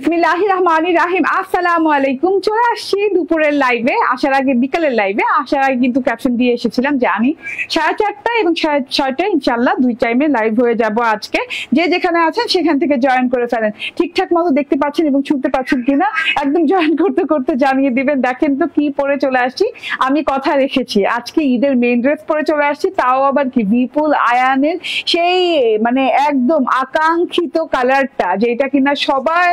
বিসমিল্লাহির রহমানির রহিম। আসসালামু আলাইকুম। চলে আসছি দুপুরের লাইভে, আসার আগে বিকালের লাইভে। আসার আগে কিন্তু ক্যাপশন দিয়ে এসেছিলাম যে আমি 4:30 এবং 6:30 ইনশাল্লাহ দুই টাইমে লাইভ হয়ে যাব আজকে। যে যেখানে আছেন সেখান থেকে জয়েন করে ফেলেন। ঠিকঠাক মতো দেখতে পাচ্ছেন এবং শুনতে পাচ্ছেন কিনা একদম জয়েন করতে করতে জানিয়ে দিবেন। দেখেন তো কি পরে চলে আসছি, আমি কথা রেখেছি আজকে ঈদের মেইন ড্রেস পরে চলে আসছি, তাও আবার কি বিপুল আয়ানের সেই মানে একদম আকাঙ্ক্ষিত কালারটা, যেটা কিনা সবাই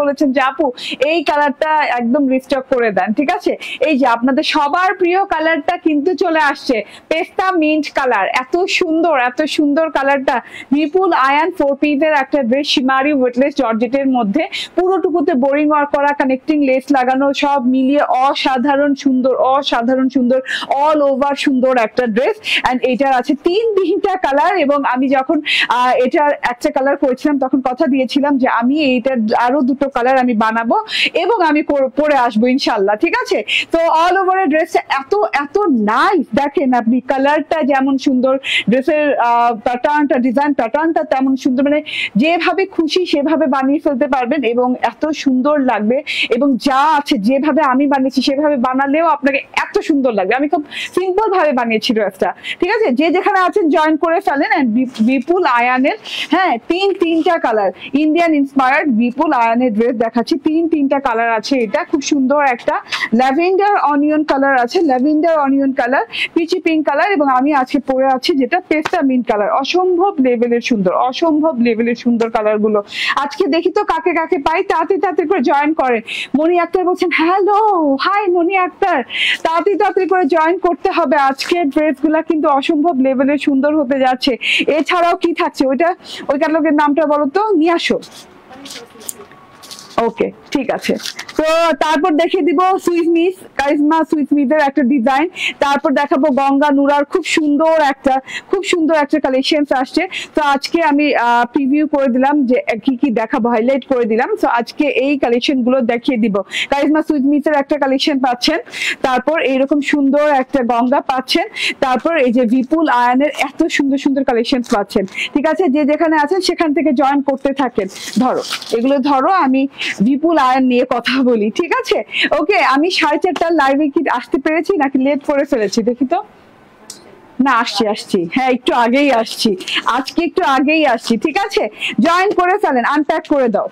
বলেছেন যে আপু এই কালারটা একদম রিস্টক করে দেন। ঠিক আছে, এই যে আপনাদের সবার প্রিয় কালারটা কিন্তু চলে আসছে, পেস্তা মিন্ট কালার। এত সুন্দর কালারটা। বিপুল আয়ান 4 পিসের একটা ড্রেস, শিমারি ওয়েটলেস জর্জেটের মধ্যে, পুরোটুকুতে বোরিং ওয়ার্ক করা, কানেক্টিং লেস লাগানো, সব মিলিয়ে অসাধারণ সুন্দর অল ওভার সুন্দর একটা ড্রেস। এন্ড এটার আছে 3টা কালার। এবং আমি যখন এটার একটা কালার করেছিলাম তখন কথা দিয়েছিলাম যে আমি এইটার আরো 2টো কালার আমি বানাবো এবং আমি পরে আসবো ইনশাল্লাহ। ঠিক আছে, তো অল ওভার ড্রেসটা এত নাইস। দেখেন আপনি কালারটা যেমন সুন্দর, ড্রেসের প্যাটার্নটা, ডিজাইন প্যাটার্নটা তেমন সুন্দর, মানে যেভাবে খুশি সেভাবে বানিয়ে ফেলতে পারবেন এবং এত সুন্দর লাগবে। এবং যা আছে যেভাবে আমি বানিয়েছি সেভাবে বানালেও আপনাকে এত সুন্দর লাগবে। আমি খুব সিম্পল ভাবে বানিয়েছি ড্রেসটা। ঠিক আছে, যে যেখানে আছেন জয়েন করে ফেলেন। বিপুল আয়ানের হ্যাঁ তিনটা কালার, ইন্ডিয়ান ইন্সপায়ার্ড বিপুল আয়ানের ড্রেস দেখাচ্ছি। তিনটা কালার আছে। এটা খুব সুন্দর একটা ল্যাভেন্ডার অনিয়ন কালার আছে, lavender onion colour, peachy pink colour, এবং আমি আজকে পরে আছি যেটা পেস্তা মিন্ট কালার। অসম্ভব লেভেলের সুন্দর কালার গুলো। আজকে দেখি তো কাকে পাই। তাড়াতাড়ি করে জয়েন করেন। মনি আক্তার বলছেন হ্যালো, হাই মনি আক্তার, তাড়াতাড়ি করে জয়েন করতে হবে। আজকের ড্রেস গুলা কিন্তু অসম্ভব লেভেলের সুন্দর হতে যাচ্ছে। এছাড়াও কি থাকছে ওই ক্যাটালগের নামটা বলো তো, নিয়ে আসো। ওকে ঠিক আছে, তো তারপর দেখিয়ে দিব সুইস কারিজমা সুইসমিসের একটা ডিজাইন। তারপর দেখাবো গঙ্গা নুরার খুব সুন্দর একটা কালেকশন আসছে। তো আজকে আমি প্রিভিউ করে দিলাম যে কি দেখাবো, হাইলাইট করে দিলাম। তো আজকে এই কালেকশন গুলো দেখিয়ে দিব। কারিজমা সুইসমিসের একটা কালেকশন পাচ্ছেন, তারপর এইরকম সুন্দর একটা গঙ্গা পাচ্ছেন, তারপর এই যে বিপুল আয়ানের এত সুন্দর কালেকশন পাচ্ছেন। ঠিক আছে, যে যেখানে আছেন সেখান থেকে জয়েন করতে থাকেন। এগুলো ধরো, আমি বিপুল আয়ান নিয়ে কথা বলি। ঠিক আছে, ওকে। আমি 4:30 লাইভে কি আসতে পেরেছি নাকি লেট করে ফেলেছি দেখি তো। না আসছি, হ্যাঁ একটু আগেই আসছি, আজকে একটু আগেই আসছি। ঠিক আছে, জয়েন করে ফেলেন, আনপ্যাক করে দাও।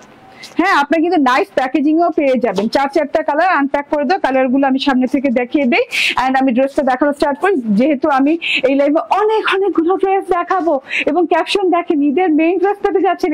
হ্যাঁ, আপনি কিন্তু নাইস প্যাকেজিংও পেয়ে যাবেন। 4টা কালার আনপ্যাক করে দাও। কালার গুলো আমি সামনে থেকে দেখিয়ে দিই এন্ড আমি ড্রেসটা দেখানো স্টার্ট করি। যেহেতু আমি এই লাইভে অনেকগুলো ড্রেস দেখাবো এবং ক্যাপশন দেখেন ঈদের মেইন ড্রেসটাতে যাচ্ছেন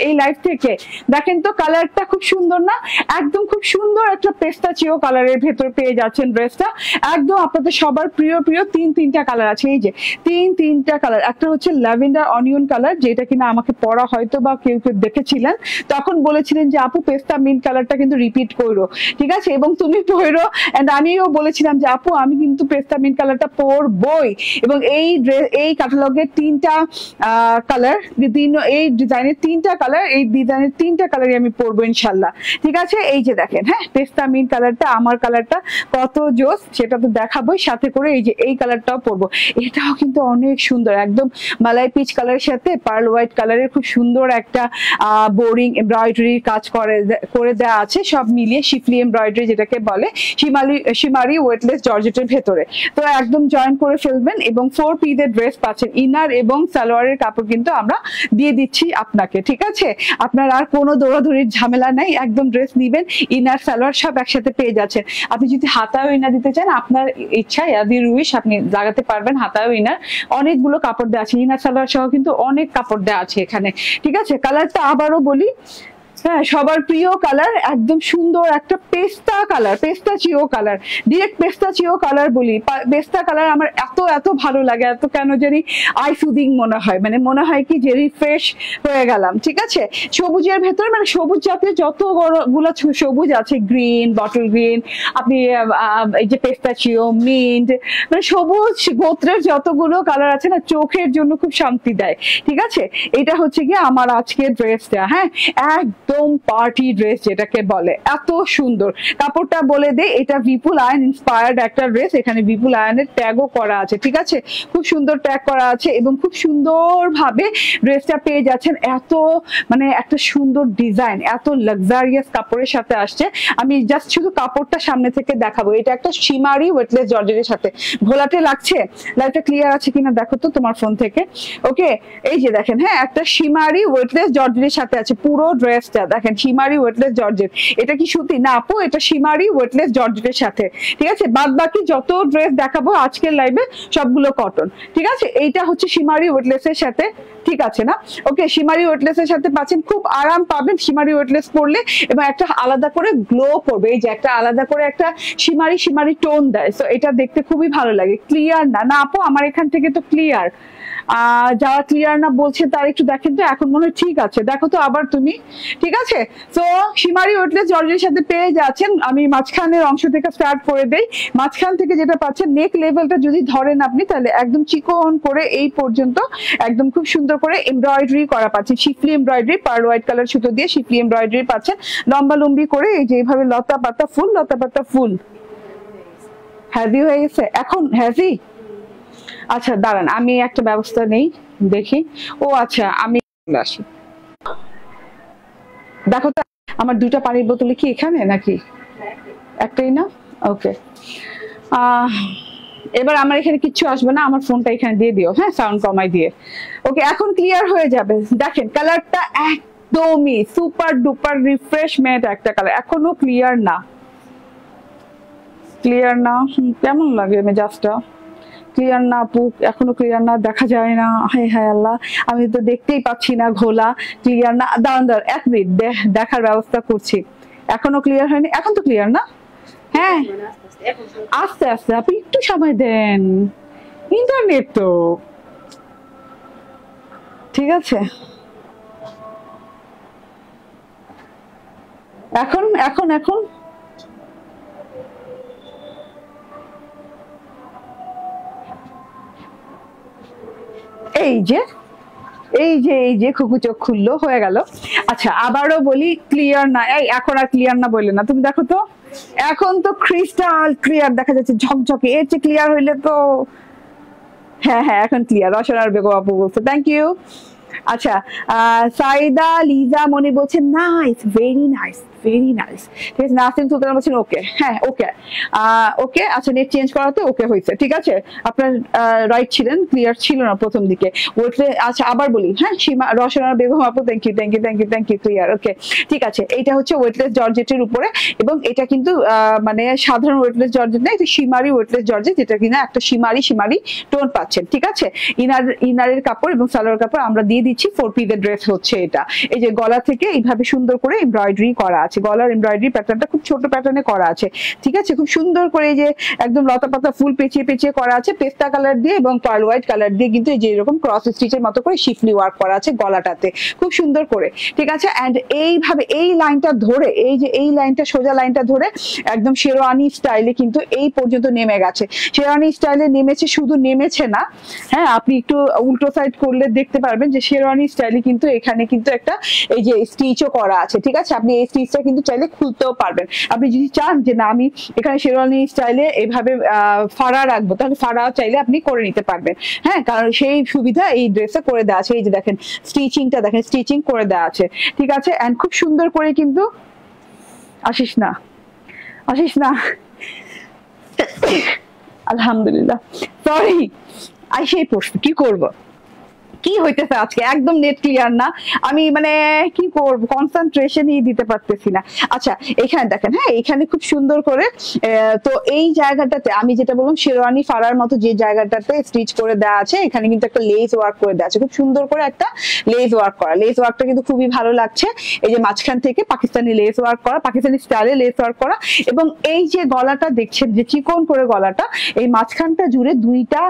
এই লাইভ থেকে। দেখেন তো কালারটা খুব সুন্দর না, একদম খুব সুন্দর একটা পেস্তাচিও কালারের ভেতর পেয়ে যাচ্ছেন ড্রেসটা। একদম আপনাদের সবার প্রিয় 3টা কালার আছে। এই যে 3টা কালার, একটা হচ্ছে ল্যাভেন্ডার অনিয়ন কালার, যেটা কিনা আমাকে পরা হয়তো বা কেউ দেখেছিলেন, তখন বলেছিলেন যে আপু পেস্তা মিন্ট কালারটা কিন্তু রিপিট করো। ঠিক আছে, এবং তুমি পরো। এন্ড আমিও বলেছিলাম যে আপু আমি কিন্তু পেস্তা মিন্ট কালারটা পরবই। এবং এই ক্যাটালগের 3টা কালার, এই ডিজাইনের 3টা কালার, এই ডিজাইনের 3টা কালারই আমি পরবো ইনশাল্লাহ। ঠিক আছে, এই যে দেখেন, হ্যাঁ পেস্তা মিন্ট কালারটা, আমার কালারটা কত জোস সেটা তো দেখাবোই, সাথে করে এই যে এই কালারটাও পরবো। এটাও কিন্তু অনেক সুন্দর, একদম মালাই পিচ কালারের সাথে পার্ল হোয়াইট কালারের খুব সুন্দর একটা বোরিং এমব্রয়ডারি কাজ করে দেওয়া আছে, সব মিলিয়ে শিফলি এমব্রয়ডারি যেটাকে বলে, শিমারি ওয়েটলেস জর্জেটের ভেতরে। তো একদম জয়েন করে ফেলবেন এবং 4 পিসের ড্রেস পাচ্ছেন। ইনার এবং সালোয়ারের কাপড় কিন্তু আমরা দিয়ে দিচ্ছি আপনাকে। ঠিক আছে, আপনার আর কোনো দৌড়াদৌড়ির ঝামেলা নাই, একদম ড্রেস নিবেন, ইনার সালোয়ার সব একসাথে পেয়ে যাচ্ছেন। আপনি যদি হাতাও ইনার দিতে চান, আপনার ইচ্ছা, ইয়াদি রুইশ, আপনি লাগাতে পারবেন হাতাও ইনার। অনেকগুলো কাপড় দেওয়া আছে, ইনার সালোয়ার সহ কিন্তু অনেক কাপড় দেওয়া আছে এখানে। ঠিক আছে, কালারটা আবারও বলি, হ্যাঁ সবার প্রিয় কালার, একদম সুন্দর একটা পেস্তা কালার, পেস্তাচিও কালার, ডিরেক্ট পেস্তাচিও কালার বলি। পেস্তা কালার আমার এত ভালো লাগে, এত কেন জানি আই সুদিং মনে হয়, মানে মনে হয় কি যে রিফ্রেশ হয়ে গেলাম। ঠিক আছে, সবুজের ভেতরে মানে সবুজ জাতীয় যতগুলো সবুজ আছে, গ্রিন, বটল গ্রিন, আপনি এই যে পেস্তাচিও, মিন্ট, মানে সবুজ গোত্রের যতগুলো কালার আছে না, চোখের জন্য খুব শান্তি দেয়। ঠিক আছে, এটা হচ্ছে কি আমার আজকের ড্রেসটা। হ্যাঁ, একদম পার্টি ড্রেস যেটাকে বলে, এত সুন্দর কাপড়টা। বলে দে এটা বিপুল আয়ন ইন্সপায়ার্ড একটা ড্রেস, এখানে বিপুল আয়নের ট্যাগও করা আছে, ঠিক আছে, খুব সুন্দর ট্যাগ করা আছে এবং খুব সুন্দর ভাবে ড্রেসটা পেয়ে যাচ্ছেন। এত মানে একটা সুন্দর ডিজাইন, এত লাক্সারিয়াস কাপড়ের সাথে আসছে। আমি জাস্ট শুধু কাপড়টা সামনে থেকে দেখাবো। এটা একটা শিমারি ওয়েটলেস জর্জেটের সাথে। ঘোলাটে লাগছে? লাইটটা ক্লিয়ার আছে কিনা দেখো তো তোমার ফোন থেকে। ওকে, এই যে দেখেন, হ্যাঁ একটা শিমারি ওয়েটলেস জর্জেটের সাথে আছে পুরো ড্রেসটা। দেখেন শিমারি ওয়েটলেস জর্জেট, এটা কি সুতি না আপু? এটা শিমারি ওয়েটলেস জর্জেটের সাথে, ঠিক আছে। বাদ বাকি যত ড্রেস দেখাবো আজকের লাইভে সবগুলো কটন, ঠিক আছে। এইটা হচ্ছে শিমারি ওয়েটলেস এর সাথে, ঠিক আছে না? ওকে, শিমারি ওয়েটলেস এর সাথে পাচ্ছেন, খুব আরাম পাবেন শিমারি ওয়েটলেস পরলে এবং একটা আলাদা করে গ্লো করবে। এই যে একটা আলাদা করে একটা শিমারি শিমারি টোন দেয়, তো এটা দেখতে খুবই ভালো লাগে। ক্লিয়ার না? না আপু আমার এখান থেকে তো ক্লিয়ার। যারা ক্লিয়ার না বলছে তার একটু দেখেন তো, এখন মনে হয় ঠিক আছে, দেখো তো আবার তুমি, ঠিক আছে। তো শিমারি ওয়েটলেস জর্জের সাথে পেয়ে যাচ্ছেন। আমি মাঝখানের অংশ থেকে স্টার্ট করে দেই। মাঝখান থেকে যেটা পাচ্ছেন, নেক লেভেলটা যদি ধরেন আপনি, তাহলে একদম চিকন করে এই পর্যন্ত একদম খুব সুন্দর করে এমব্রয়ডারি করা পাচ্ছেন, শিফলি এমব্রয়ডারি, পার্ল হোয়াইট কালার সুতো দিয়ে শিফলি এমব্রয়ডারি পাচ্ছেন। লম্বা লম্বি করে এই যে এইভাবে লতা পাতা ফুল, লতা পাতা ফুল। হ্যাভি হয়ে গেছে এখন? হ্যাভি? আচ্ছা দাঁড়ান, আমি একটা ব্যবস্থা নেই, দেখি। ও আচ্ছা, আমি আসি। দেখো তো আমার দুটা পানির বোতলে কি এখানে নাকি একটাই না? ওকে, এবার আমার এখানে কিচ্ছু আসবে না, আমার ফোনটা এখানে দিয়ে দিও, হ্যাঁ সাউন্ড কমাই দিয়ে। ওকে, এখন ক্লিয়ার হয়ে যাবে। দেখেন কালারটা একদমই সুপার ডুপার রিফ্রেশমেন্ট একটা কালার। এখনো ক্লিয়ার না? ক্লিয়ার না? কেমন লাগে মেজাজটা? ক্লিয়ার না আপু? এখনো ক্লিয়ার না, দেখা যায় না। হায় হায় আল্লাহ, আমি তো দেখতেই পাচ্ছি না। ঘোলা ক্লিয়ার না? দাঁড়ান দাঁড়ান, এক মিনিট দেখার ব্যবস্থা করছি। এখনো ক্লিয়ার হয়নি? এখন তো ক্লিয়ার না? হ্যাঁ আস্তে আস্তে, আপনি একটু সময় দেন, ইন্টারনেট তো, ঠিক আছে। এখন এখন এখন এই যে এই যে খুকু চোখ খুললো, হয়ে গেল। আচ্ছা আবারও বলি, ক্লিয়ার না? এই এখন আর ক্লিয়ার না বললে না, তুমি দেখো তো, এখন তো ক্রিস্টাল ক্লিয়ার দেখা যাচ্ছে, ঝকঝকে। এর চেয়ে ক্লিয়ার হইলে তো, হ্যাঁ হ্যাঁ এখন ক্লিয়ার। রসনার বেগম আপু বলছে থ্যাংক ইউ। আচ্ছা, সাইদা লিজা মনি বলছেন nice, very nice, very nice, ঠিক আছে। নাসিম সুলতান বলছেন ওকে, হ্যাঁ ওকে, ওকে। আচ্ছা নেট চেঞ্জ করাতে ওকে হয়েছে, ঠিক আছে। আপনার রাইট ছিলেন, ক্লিয়ার ছিল না প্রথম দিকে। ওয়েটলে আচ্ছা আবার বলি, হ্যাঁ সীমা রসনার বেগম আপু thank you thank you thank you thank you, clear, okay ঠিক আছে। এইটা হচ্ছে ওয়েটলেস জর্জেটের উপরে, এবং এটা কিন্তু মানে সাধারণ ওয়েটলেস জর্জেট না, এটা শিমারি ওয়েটলেস জর্জেট, যেটা কিনা একটা শিমারি শিমারি টোন পাচ্ছেন, ঠিক আছে। ইনারের কাপড় এবং সালোয়ার কাপড় আমরা দিয়ে দিচ্ছি। 4 পিসের ড্রেস হচ্ছে এটা। এই যে গলা থেকে এইভাবে সুন্দর করে এমব্রয়ডারি করা আছে, গলার এমব্রয়ডারি প্যাটার্নটা খুব ছোট প্যাটার্নে করা আছে, ঠিক আছে। খুব সুন্দর করে এই যে একদম লতা পাতা ফুল পেঁচিয়ে পেঁচিয়ে করা আছে, পেস্তা কালার দিয়ে এবং পার্ল হোয়াইট কালার দিয়ে, কিন্তু এই যে এরকম ক্রস স্টিচের মতো করে শিফলি ওয়ার্ক করা আছে গলাটাতে, খুব সুন্দর করে, ঠিক আছে। এন্ড এইভাবে এই লাইনটা ধরে, এই যে এই লাইনটা সোজা লাইনটা ধরে একদম শেরওয়ানি স্টাইলে কিন্তু এই পর্যন্ত নেমে গেছে। শেরওয়ানি স্টাইলে নেমেছে, শুধু নেমেছে না, হ্যাঁ আপনি একটু উল্টো সাইড করলে দেখতে পারবেন যে শেরওয়ানি স্টাইলে কিন্তু এখানে কিন্তু একটা এই যে স্টিচও করা আছে, ঠিক আছে। আপনি এই স্টিচটা কিন্তু চাইলে খুলতেও পারবেন। আপনি যদি চান যে না আমি এখানে শেরওয়ানি স্টাইলে এইভাবে ফাড়া রাখবো, তাহলে ফাড়া চাইলে আপনি করে নিতে পারবেন, হ্যাঁ, কারণ সেই সুবিধা এই ড্রেসে করে দেওয়া আছে। এই যে দেখেন স্টিচিংটা, দেখেন স্টিচিং করে দেওয়া আছে, ঠিক আছে। এন্ড খুব সুন্দর করে কিন্তু, আসিস না আসিস না, আলহামদুলিল্লাহ, সরি আইসেই পড়ছি, কি করবো, কি হইতেছে আজকে, একদম নেট ক্লিয়ার না। আমি মানে কি করব, কনসেন্ট্রেশনই দিতে পারতেছি না। আচ্ছা এখানে দেখেন, হ্যাঁ এখানে খুব সুন্দর করে, তো এই জায়গাটাতে আমি যেটা বললাম শেরওয়ানি ফাড়ার মতো যে জায়গাটাতে স্টিচ করে দেওয়া আছে, এখানে কিন্তু একটা লেস ওয়ার্ক করে দেওয়া আছে, খুব সুন্দর করে একটা লেস ওয়ার্ক করা। লেস ওয়ার্কটা কিন্তু খুবই ভালো লাগছে। এই যে মাঝখান থেকে পাকিস্তানি লেস ওয়ার্ক করা, পাকিস্তানি স্টাইলে লেস ওয়ার্ক করা, এবং এই যে গলাটা দেখছেন যে চিকন করে গলাটা, এই মাঝখানটা জুড়ে দুইটা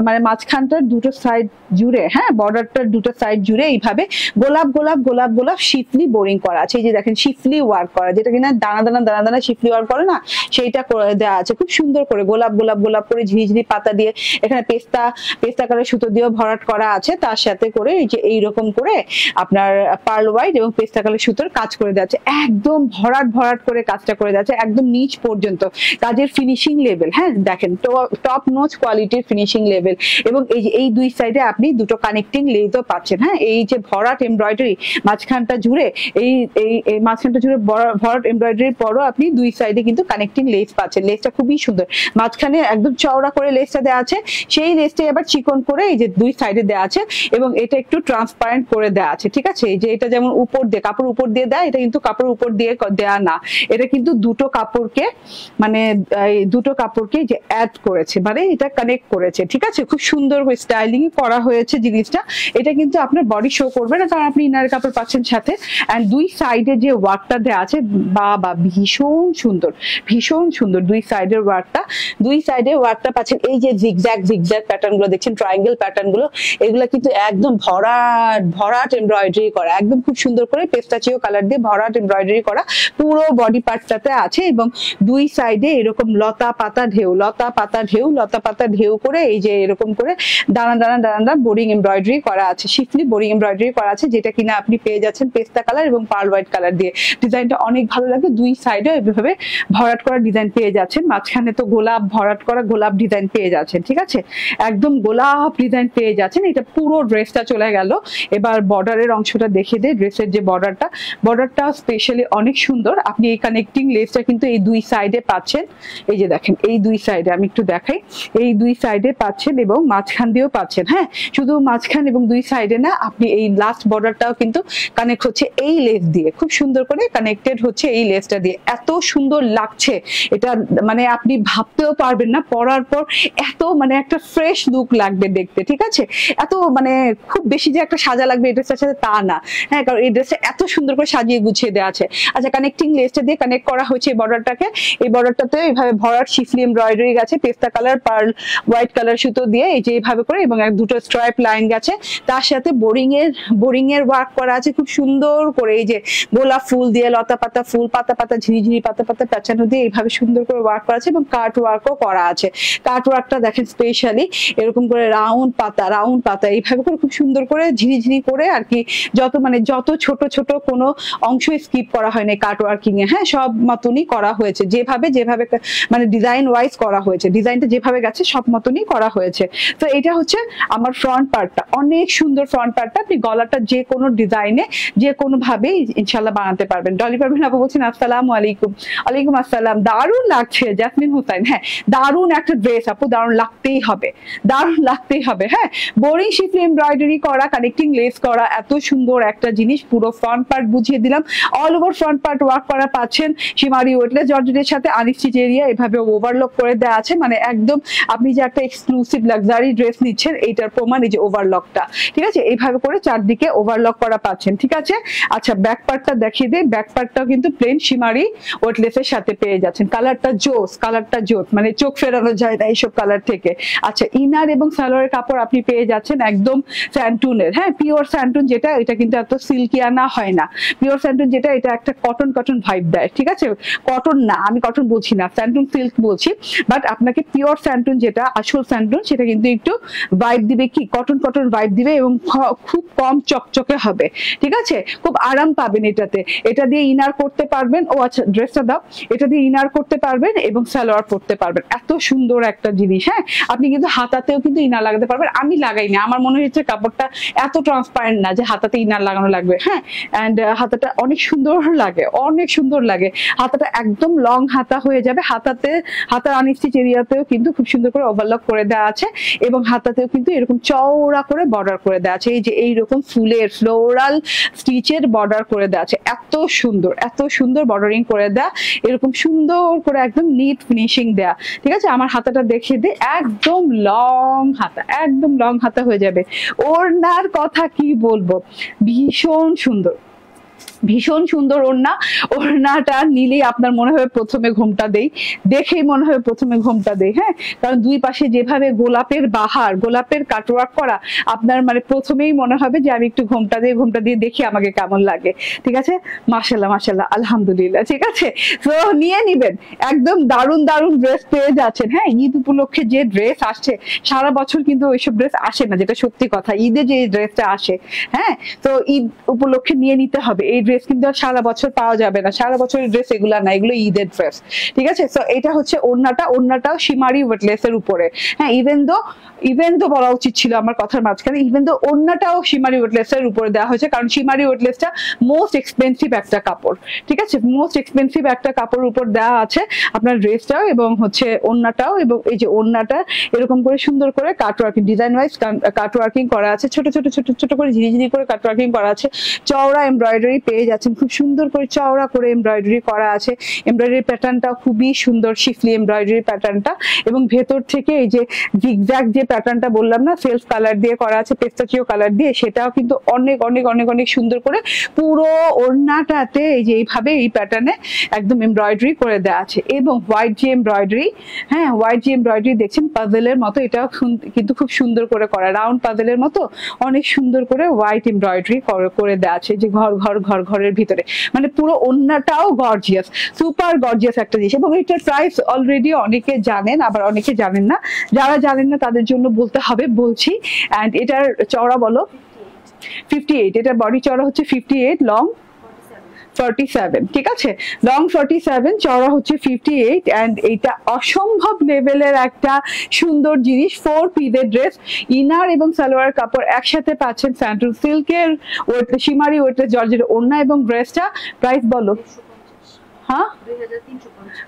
মানে মাঝখানটার দুটো সাইড জুড়ে, হ্যাঁ, বর্ডারটার দুটো সাইড জুড়ে এইভাবে গোলাপ গোলাপ গোলাপ গোলাপ শিফলি বোরিং করা আছে। এই যে দেখেন শিফলি ওয়ার্ক করা, যেটা কিনা দানা দানা দানা দানা শিফলি ওয়ার্ক করে না, সেইটা করে দেওয়া আছে খুব সুন্দর করে গোলাপ গোলাপ গোলাপ করে ঝিরিঝিরি পাতা দিয়ে। এখানে পেস্তা পেস্তা কালার সুতো দিয়েও ভরাট করা আছে, তার সাথে করে এই যে এইরকম করে আপনার পার্ল হোয়াইট এবং পেস্তা কালার সুতোর কাজ করে দেওয়া আছে। একদম ভরাট ভরাট করে কাজটা করে দেওয়া আছে, একদম নিচ পর্যন্ত কাজের ফিনিশিং লেভেল। হ্যাঁ দেখেন টপ নোচ কোয়ালিটির ফিনিশিং লেভেল। এবং এই যে এই দুই সাইডে আপনি দুটো কানেক্টিং লেসও পাচ্ছেন। হ্যাঁ, এই যে ভরাট এমব্রয়ডারি মাঝখানটা জুড়ে, এই এই মাঝখানটা জুড়ে ভরাট এমব্রয়ডারির পরও আপনি দুই সাইডে কিন্তু কানেক্টিং লেস পাচ্ছেন। লেসটা খুবই সুন্দর, মাঝখানে একদম চওড়া করে লেসটা দেওয়া আছে, সেই লেসটাই আবার চিকন করে এই যে দুই সাইডে দেওয়া আছে এবং এটা একটু ট্রান্সপারেন্ট করে দেওয়া আছে। ঠিক আছে, এই যে এটা যেমন উপর দিয়ে কাপড় উপর দিয়ে দেয়, এটা কিন্তু কাপড় উপর দিয়ে দেয়া না, এটা কিন্তু দুটো কাপড়কে মানে দুটো কাপড়কে যে অ্যাড করেছে, মানে এটা কানেক্ট করেছে। ঠিক আছে, খুব সুন্দর স্টাইলিং করা হয়েছে জিনিসটা। এটা কিন্তু আপনার বডি শো করবে না, কারণ আপনি ইনার কাপড় পাচ্ছেন সাথে। এন্ড দুই সাইডে যে ওয়ার্কটা দেওয়া আছে বা ভীষণ সুন্দর, ভীষণ সুন্দর দুই সাইডের ওয়ার্কটা। দুই সাইডে ওয়ার্কটা পাচ্ছেন এই যে জিগজ্যাগ জিগজ্যাগ প্যাটার্ন গুলো দেখছেন, ট্রায়াঙ্গেল প্যাটার্ন গুলো, এগুলো কিন্তু একদম ভরাট ভরাট এমব্রয়ডারি করা, একদম খুব সুন্দর করে পেস্তাচিও কালার দিয়ে ভরাট এমব্রয়ডারি করা পুরো বডি পার্টটাতে আছে। এবং দুই সাইডে এরকম লতা পাতা ঢেউ, লতা পাতা ঢেউ, লতা পাতা ঢেউ করে এই যে এরকম করে দানা দানা দানা দানা বোরিং এমব্রয়ডারি করা আছে, শিফলি বোরিং এমব্রয়ডারি করা আছে, যেটা কিনা আপনি পেয়ে যাচ্ছেন পেস্তা কালার এবং পার্ল হোয়াইট কালার দিয়ে। ডিজাইনটা অনেক ভালো লাগে, দুই সাইডে এভাবে ভরাট করা ডিজাইন পেয়ে যাচ্ছেন, মাঝখানে তো গোলাপ ভরাট করা গোলাপ ডিজাইন পেয়ে যাচ্ছেন। ঠিক আছে, একদম গোলাপ ডিজাইন পেয়ে যাচ্ছেন। এটা পুরো ড্রেসটা চলে গেল। এবার বর্ডারের অংশটা দেখে দেয়, ড্রেসের যে বর্ডারটা স্পেশালি অনেক সুন্দর। আপনি এই কানেক্টিং লেসটা কিন্তু এই দুই সাইডে পাচ্ছেন, এই যে দেখেন এই দুই সাইডে, আমি একটু দেখাই, এই দুই সাইডে পাচ্ছেন এবং মাঝখান দিয়েও পাচ্ছেন। হ্যাঁ, শুধু মাঝখান এবং দুই সাইডে না, আপনি এই লাস্ট বর্ডারটাও কিন্তু কানেক্ট হচ্ছে এই লেস দিয়ে, খুব সুন্দর করে কানেক্টেড হচ্ছে এই লেসটা দিয়ে। এত সুন্দর লাগছে এটা, মানে আপনি ভাবতেও পারবেন না, পরার পর এত মানে একটা ফ্রেশ লুক লাগবে দেখতে। ঠিক আছে, এত মানে খুব বেশি যে একটা সাজা লাগবে এই ড্রেসটার সাথে তা না। হ্যাঁ, কারণ এই ড্রেসটা এত সুন্দর করে সাজিয়ে গুছিয়ে দেওয়া আছে। আচ্ছা, কানেক্টিং লেসটা দিয়ে কানেক্ট করা হয়েছে এই বর্ডারটাকে। এই বর্ডারটাতে এইভাবে ভরাট শিফলি এমব্রয়ডারি গেছে, পেস্তা কালার পার্ল হোয়াইট কালার সুতো দিয়ে এই যে এইভাবে করে, এবং দুটো স্ট্রাইপ লাইন গেছে, তার সাথে বোরিং এর ওয়ার্ক করা আছে খুব সুন্দর করে। এই যে গোলাপ ফুল দিয়ে, লতা পাতা ফুল, পাতা পাতা ঝিরিঝিরি পাতা পাতা প্যাচানো দিয়ে এইভাবে সুন্দর করে ওয়ার্ক করা আছে এবং কাট ওয়ার্কও করা আছে। কাট ওয়ার্কটা দেখেন স্পেশালি এরকম করে রাউন্ড পাতা এইভাবে করে খুব সুন্দর করে ঝিরিঝিরি করে আর কি, যত ছোট ছোট কোনো অংশ স্কিপ করা হয়নি কাট ওয়ার্কিং এ। হ্যাঁ, সব মতনই করা হয়েছে, যেভাবে মানে ডিজাইন ওয়াইজ করা হয়েছে, ডিজাইনটা যেভাবে গেছে সব মতনই করা হয়েছে। তো এটা হচ্ছে আমার ফ্রন্ট পার্টটা, অনেক সুন্দর ফ্রন্ট পার্টটা। আপনি গলাটা যে কোনো ডিজাইনে যে কোনো ভাবে ইনশাল্লাহ বানাতে পারবেন। ডলি পারভিন আপু বলছেন আসসালামু আলাইকুম। ওয়ালাইকুম আসসালাম। দারুণ লাগছে জাসমিন হুসাইন। হ্যাঁ, দারুণ একটা ড্রেস আপু, দারুণ লাগতেই হবে, দারুণ লাগতেই হবে। হ্যাঁ, বোরিং শিফলি এমব্রয়ডারি করা, কানেক্টিং লেস করা, এত সুন্দর একটা জিনিস। পুরো ফ্রন্ট পার্ট বুঝিয়ে দিলাম, all over front part work করা পাচ্ছেন শিমারি ওয়েটলেস জর্জেটের সাথে আনস্টিচ এরিয়া এভাবে ওভারলক করে দেওয়া আছে। মানে একদম আপনি যে একটা এক্সক্লুসিভ লাক্সারি ড্রেস নিচ্ছেন এইটার প্রমাণ এই যে ওভারলকটা। ঠিক আছে, এইভাবে করে চারদিকে ওভারলক করা পাচ্ছেন। ঠিক আছে, আচ্ছা ব্যাক পার্টটা দেখিয়ে দিই। ব্যাক পার্টটাও কিন্তু প্লেন শিমারি ওয়েটলেসের সাথে পেয়ে যাচ্ছেন। কালারটা জোস, মানে চোখ ফেরানো যায় না এইসব কালার থেকে। আচ্ছা, ইনার এবং সালোয়ারের কাপড় আপনি পেয়ে যাচ্ছেন একদম স্যান্টুনের। হ্যাঁ, পিওর স্যান্টুন যেটা, এটা কিন্তু এত সিল্কিয়ানা হয় না। পিওর স্যান্টুন যেটা, এটা একটা কটন ভাইব দেয়। ঠিক আছে, কটন না, আমি কটন বলছি না, স্যান্টুন সিল্ক বলছি। বাট আপনাকে পিওর স্যান্টুন যেটা, আসল স্যান্টুন, সেটা কিন্তু একটু ভাইব দিবে, কি কটন ভাইব দিবে এবং খুব কম চকচকে হবে। ঠিক আছে, খুব আরাম পাবেন এটাতে। এটা দিয়ে ইনার করতে পারবেন। ও আচ্ছা, ড্রেসটা দাও। এটা দিয়ে ইনার করতে পারবেন এবং সালোয়ার পরতে পারবেন। এত সুন্দর একটা জিনিস। হ্যাঁ, আপনি কিন্তু হাতাতেও কিন্তু ইনার লাগাতে পারবেন। আমি লাগাই না, আমার মনে হচ্ছে কাপড়টা এত ট্রান্সপারেন্ট না যে হাতাতে ইনার লাগানো লাগবে। হ্যাঁ, এন্ড হাতাটা অনেক সুন্দর লাগে, অনেক সুন্দর লাগে। হাতাটা একদম লং হাতা হয়ে যাবে। হাতার আনস্টিচ এরিয়াতেও কিন্তু খুব সুন্দর করে ওভারলক করে দেওয়া আছে এবং হাতাতেও কিন্তু এরকম চওড়া করে বর্ডার করে দেওয়া আছে। এই যে এইরকম ফুলের ফ্লোরাল স্টিচের বর্ডার করে দেওয়া আছে। এত সুন্দর বর্ডারিং করে দেয়া, এরকম সুন্দর করে একদম নিট ফিনিশিং দেয়া। ঠিক আছে, আমার হাতাটা দেখিয়ে দিই, একদম লং হাতা হয়ে যাবে। ওড়নার কথা কি বলবো, ভীষণ সুন্দর। ভীষণ সুন্দর ওড়না। ওড়নাটা নিলেই আপনার মনে হবে প্রথমে ঘোমটা দেই, দেখেই মনে হবে প্রথমে ঘোমটা দেই। হ্যাঁ, কারণ দুই পাশে যেভাবে গোলাপের বাহার, গোলাপের কাটওয়ার্ক করা, আপনার মানে প্রথমেই মনে হবে যে আমি একটু ঘোমটা দিয়ে দেখি আমাকে কেমন লাগে। ঠিক আছে, মাশাল্লাহ মাশাল্লাহ, আলহামদুলিল্লাহ। ঠিক আছে, তো নিয়ে নিবেন, একদম দারুণ দারুণ ড্রেস পেয়ে যাচ্ছেন। হ্যাঁ, ঈদ উপলক্ষে যে ড্রেস আসছে, সারা বছর কিন্তু ওইসব ড্রেস আসে না, যেটা সত্যি কথা। ঈদে যে ড্রেসটা আসে, হ্যাঁ, তো ঈদ উপলক্ষে নিয়ে নিতে হবে। এই ড্রেস কিন্তু আর সারা বছর পাওয়া যাবে না, সারা বছরের ড্রেস এগুলা না, এগুলো ঈদের ড্রেস। ঠিক আছে, তো এটা হচ্ছে ওড়নাটা। ওড়নাটাও শিমারি ওয়েটলেস এর উপরে। হ্যাঁ, ইভেন তো বলা উচিত ছিল আমার কথার মাঝখানে, ইভেন তো ওড়নাটাও শিমারি ওয়েটলেস এর উপরে দেওয়া হয়েছে, কারণ শিমারি ওয়েটলেসটা মোস্ট এক্সপেন্সিভ একটা কাপড়। ঠিক আছে, মোস্ট এক্সপেন্সিভ একটা কাপড়ের উপর দেওয়া আছে আপনার ড্রেসটাও এবং হচ্ছে ওড়নাটাও। এবং এই যে ওড়নাটা এরকম করে সুন্দর করে কাটওয়ার্কিং, ডিজাইন ওয়াইজ কাটওয়ার্কিং করা আছে, ছোট ছোট ছোট ছোট করে ঝিরিঝিরি করে কাটওয়ার্কিং করা আছে। চওড়া এমব্রয়ডারি পেয়ে যাচ্ছেন, খুব সুন্দর করে চওড়া করে এমব্রয়ডারি করা আছে। এমব্রয়ডারি প্যাটার্নটা খুবই সুন্দর, শিফলি এমব্রয়ডারি প্যাটার্নটা। এবং ভেতর থেকে এই যে জিগজ্যাগ যে প্যাটার্নটা বললাম না, সেলফ কালার দিয়ে করা আছে, পেস্তাচিও কালার দিয়ে, সেটাও কিন্তু অনেক অনেক অনেক অনেক সুন্দর করে পুরো ওড়নাটাতে এই যে এইভাবে এই প্যাটার্নে একদম এমব্রয়ডারি করে দেওয়া আছে। এবং হোয়াইট যে এমব্রয়ডারি, হ্যাঁ, হোয়াইট যে এমব্রয়ডারি দেখছেন পাজেলের মতো, এটাও কিন্তু খুব সুন্দর করে করা, রাউন্ড পাজেলের মতো অনেক সুন্দর করে হোয়াইট এমব্রয়ডারি করে দেওয়া আছে যে ঘরের ভিতরে। মানে পুরো ওড়নাটাও গর্জিয়াস, সুপার গর্জিয়াস একটা জিনিস। এবং এটার প্রাইস অলরেডি অনেকে জানেন, আবার অনেকে জানেন না। যারা জানেন না তাদের জন্য বলতে হবে, বলছি। অ্যান্ড এটার চওড়া বলো 58, এটা বডি চওড়া হচ্ছে 58, লং 47। ঠিক আছে, লং 47, চওড়া হচ্ছে 58। অ্যান্ড এটা অসম্ভব লেভেলের একটা সুন্দর জিনিস। 4 পিসের ড্রেস, ইনার এবং সালোয়ার কাপড় একসাথে পাচ্ছেন। স্যান্টুল সিল্কের শিমারি ওয়েটলেস জর্জের ওড়না এবং ড্রেসটা প্রাইস বলো। হ্যাঁ,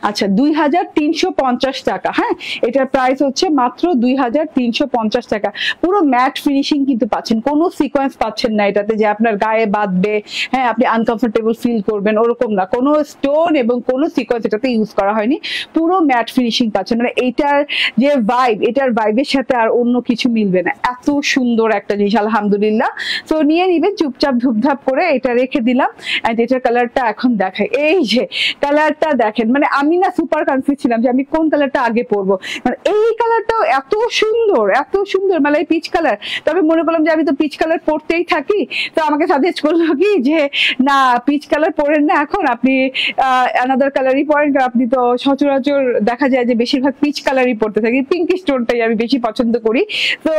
আচ্ছা, 2350 টাকা। হ্যাঁ, এটার প্রাইস হচ্ছে মাত্র 2350 টাকা। পুরো ম্যাট ফিনিশিং কিন্তু পাচ্ছেন, কোনো সিকোয়েন্স পাচ্ছেন না এটাতে যে আপনার গায়ে বাঁধবে, হ্যাঁ, আপনি আনকমফোর্টেবল ফিল করবেন, ওরকম না। কোনো স্টোন এবং কোনো সিকোয়েন্স এটাতে ইউজ করা হয়নি, পুরো ম্যাট ফিনিশিং পাচ্ছেন। মানে এইটার যে ভাইব, এটার ভাইবের সাথে আর অন্য কিছু মিলবে না, এত সুন্দর একটা জিনিস, আলহামদুলিল্লাহ। তো নিয়ে নিবেন চুপচাপ ধুপধাপ করে, এটা রেখে দিলাম। এন্ড এটার কালারটা এখন দেখাই, এই যে কালারটা দেখেন। মানে আমি না সুপার কনফিউজ ছিলাম যে আমি কোন কালারটা আগে পরবো। মানে এই কালারটাও এত সুন্দর, এত সুন্দর, মানে পিচ কালার। তবে মনে করলাম যে আমি তো পিচ কালার পরতেই থাকি, তো আমাকে সাজেস্ট করলো কি যে না, পিচ কালার পরেন না, এখন আপনি অ্যানাদার কালারই পরেন, কারণ আপনি তো সচরাচর দেখা যায় যে বেশিরভাগ পিচ কালারই পরতে থাকি, পিঙ্কিশ টোনটাই আমি বেশি পছন্দ করি, তো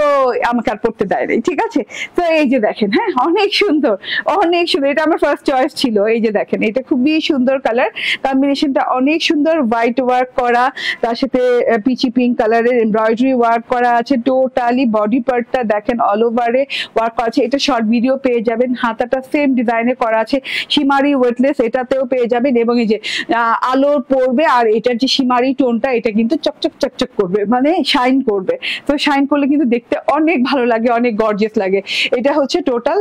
আমাকে আর পরতে দেয় নাই। ঠিক আছে, তো এই যে দেখেন, হ্যাঁ, অনেক সুন্দর, অনেক সুন্দর। এটা আমার ফার্স্ট চয়েস ছিল। এই যে দেখেন, এটা খুবই সুন্দর কালার কম্বিনেশনটা, অনেক সুন্দর। হোয়াইট ওয়ার্ক করা, তার সাথে পিচি পিঙ্ক কালারের এমব্রয়ডারি ওয়ার্ক করা আছে। টোটালি বডি পার্টটা দেখেন অল ওভারে ওয়ার্ক করা আছে। এটা শর্ট ভিডিও পেয়ে যাবেন। হাতাটা সেম ডিজাইনে করা আছে, শিমারি ওয়েটলেস, এটাতেও পেয়ে যাবেন। এবং এই যে আলো পড়বে, আর এটার যে শিমারি টোনটা, এটা কিন্তু চকচক চকচক করবে, মানে শাইন করবে। তো শাইন করলে কিন্তু দেখতে অনেক ভালো লাগে, অনেক গর্জিয়াস লাগে। এটা হচ্ছে টোটাল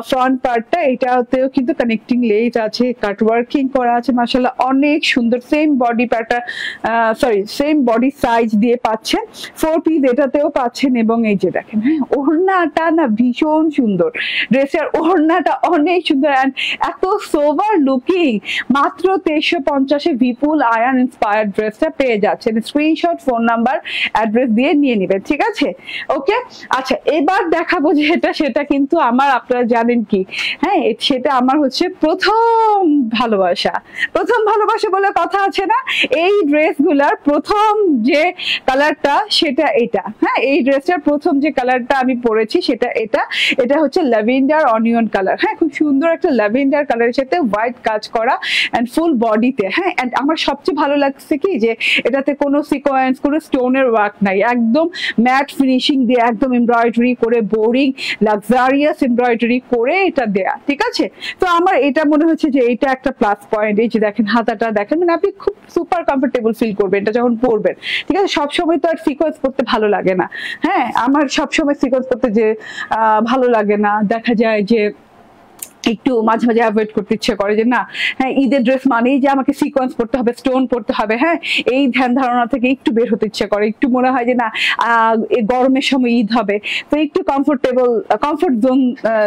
ফ্রন্ট পার্টটা, এটাতেও কিন্তু কানেক্টিং লেস আছে, কাট ওয়ার্কিং করা আছে, মাশাআল্লাহ অনেক সুন্দর। Same body pattern, same body size দিয়ে পাচ্ছেন। 4 পিস এটাতেও পাচ্ছেন। এবং এই যে দেখেন, হ্যাঁ, ওড়নাটা না ভীষণ সুন্দর, ড্রেসের ওড়নাটা অনেক সুন্দর অ্যান্ড এত সোভার লুকিং। মাত্র 2350-এ বিপুল আয়ান ইন্সপায়ার্ড ড্রেসটা পেয়ে যাচ্ছেন। স্ক্রিনশট, ফোন নাম্বার, অ্যাড্রেস দিয়ে নিয়ে নেবেন। ঠিক আছে, ওকে। আচ্ছা, এবার দেখাবো যেটা, সেটা কিন্তু আমার, আপনারা জানেন কি, হ্যাঁ, সেটা আমার হচ্ছে প্রথম ভালোবাসা। প্রথম ভালোবাসা বলে কথা আছে না, এই ড্রেসগুলার প্রথম যে কালারটা সেটা এটা। হ্যাঁ, এই ড্রেসটার প্রথম যে কালারটা আমি পরেছি সেটা এটা। এটা হচ্ছে ল্যাভেন্ডার অনিয়ন কালার। হ্যাঁ, খুব সুন্দর একটা ল্যাভেন্ডার কালারের সাথে হোয়াইট কাজ করা এন্ড ফুল বডিতে। হ্যাঁ, এন্ড আমার সবচেয়ে ভালো লাগছে কি যে এটাতে কোনো সিকোয়েন্স, কোনো স্টোনের ওয়ার্ক নাই, একদম ম্যাট ফিনিশিং দিয়ে, একদম এমব্রয়ডারি করে, বোরিং লাক্সারিয়াস এমব্রয়ডারি করে এটা দেয়া। ঠিক আছে, তো আমার এটা মনে হচ্ছে যে এটা একটা প্লাস পয়েন্ট। এই যে দেখেন, হাতাটা দেখেন, মানে আপনি খুব সুপার কমফোর্টেবল ফিল করবেন এটা যখন পরবেন। ঠিক আছে, সবসময় তো আর সিকোয়েন্স পরতে ভালো লাগে না। হ্যাঁ, আমার সবসময় সিকোয়েন্স পরতে যে ভালো লাগে না, দেখা যায় যে একটু মাঝে মাঝে অ্যাভয়েড করতে ইচ্ছে করে যে না, হ্যাঁ ঈদের ড্রেস মানেই যে আমাকে সিকোয়েন্স পড়তে হবে, স্টোন পড়তে হবে, হ্যাঁ এই ধ্যান ধারণা থেকে একটু বের হতে ইচ্ছে করে। একটু মনে হয় যে না এই গরমের সময় ঈদ হবে, তো একটু কমফোর্ট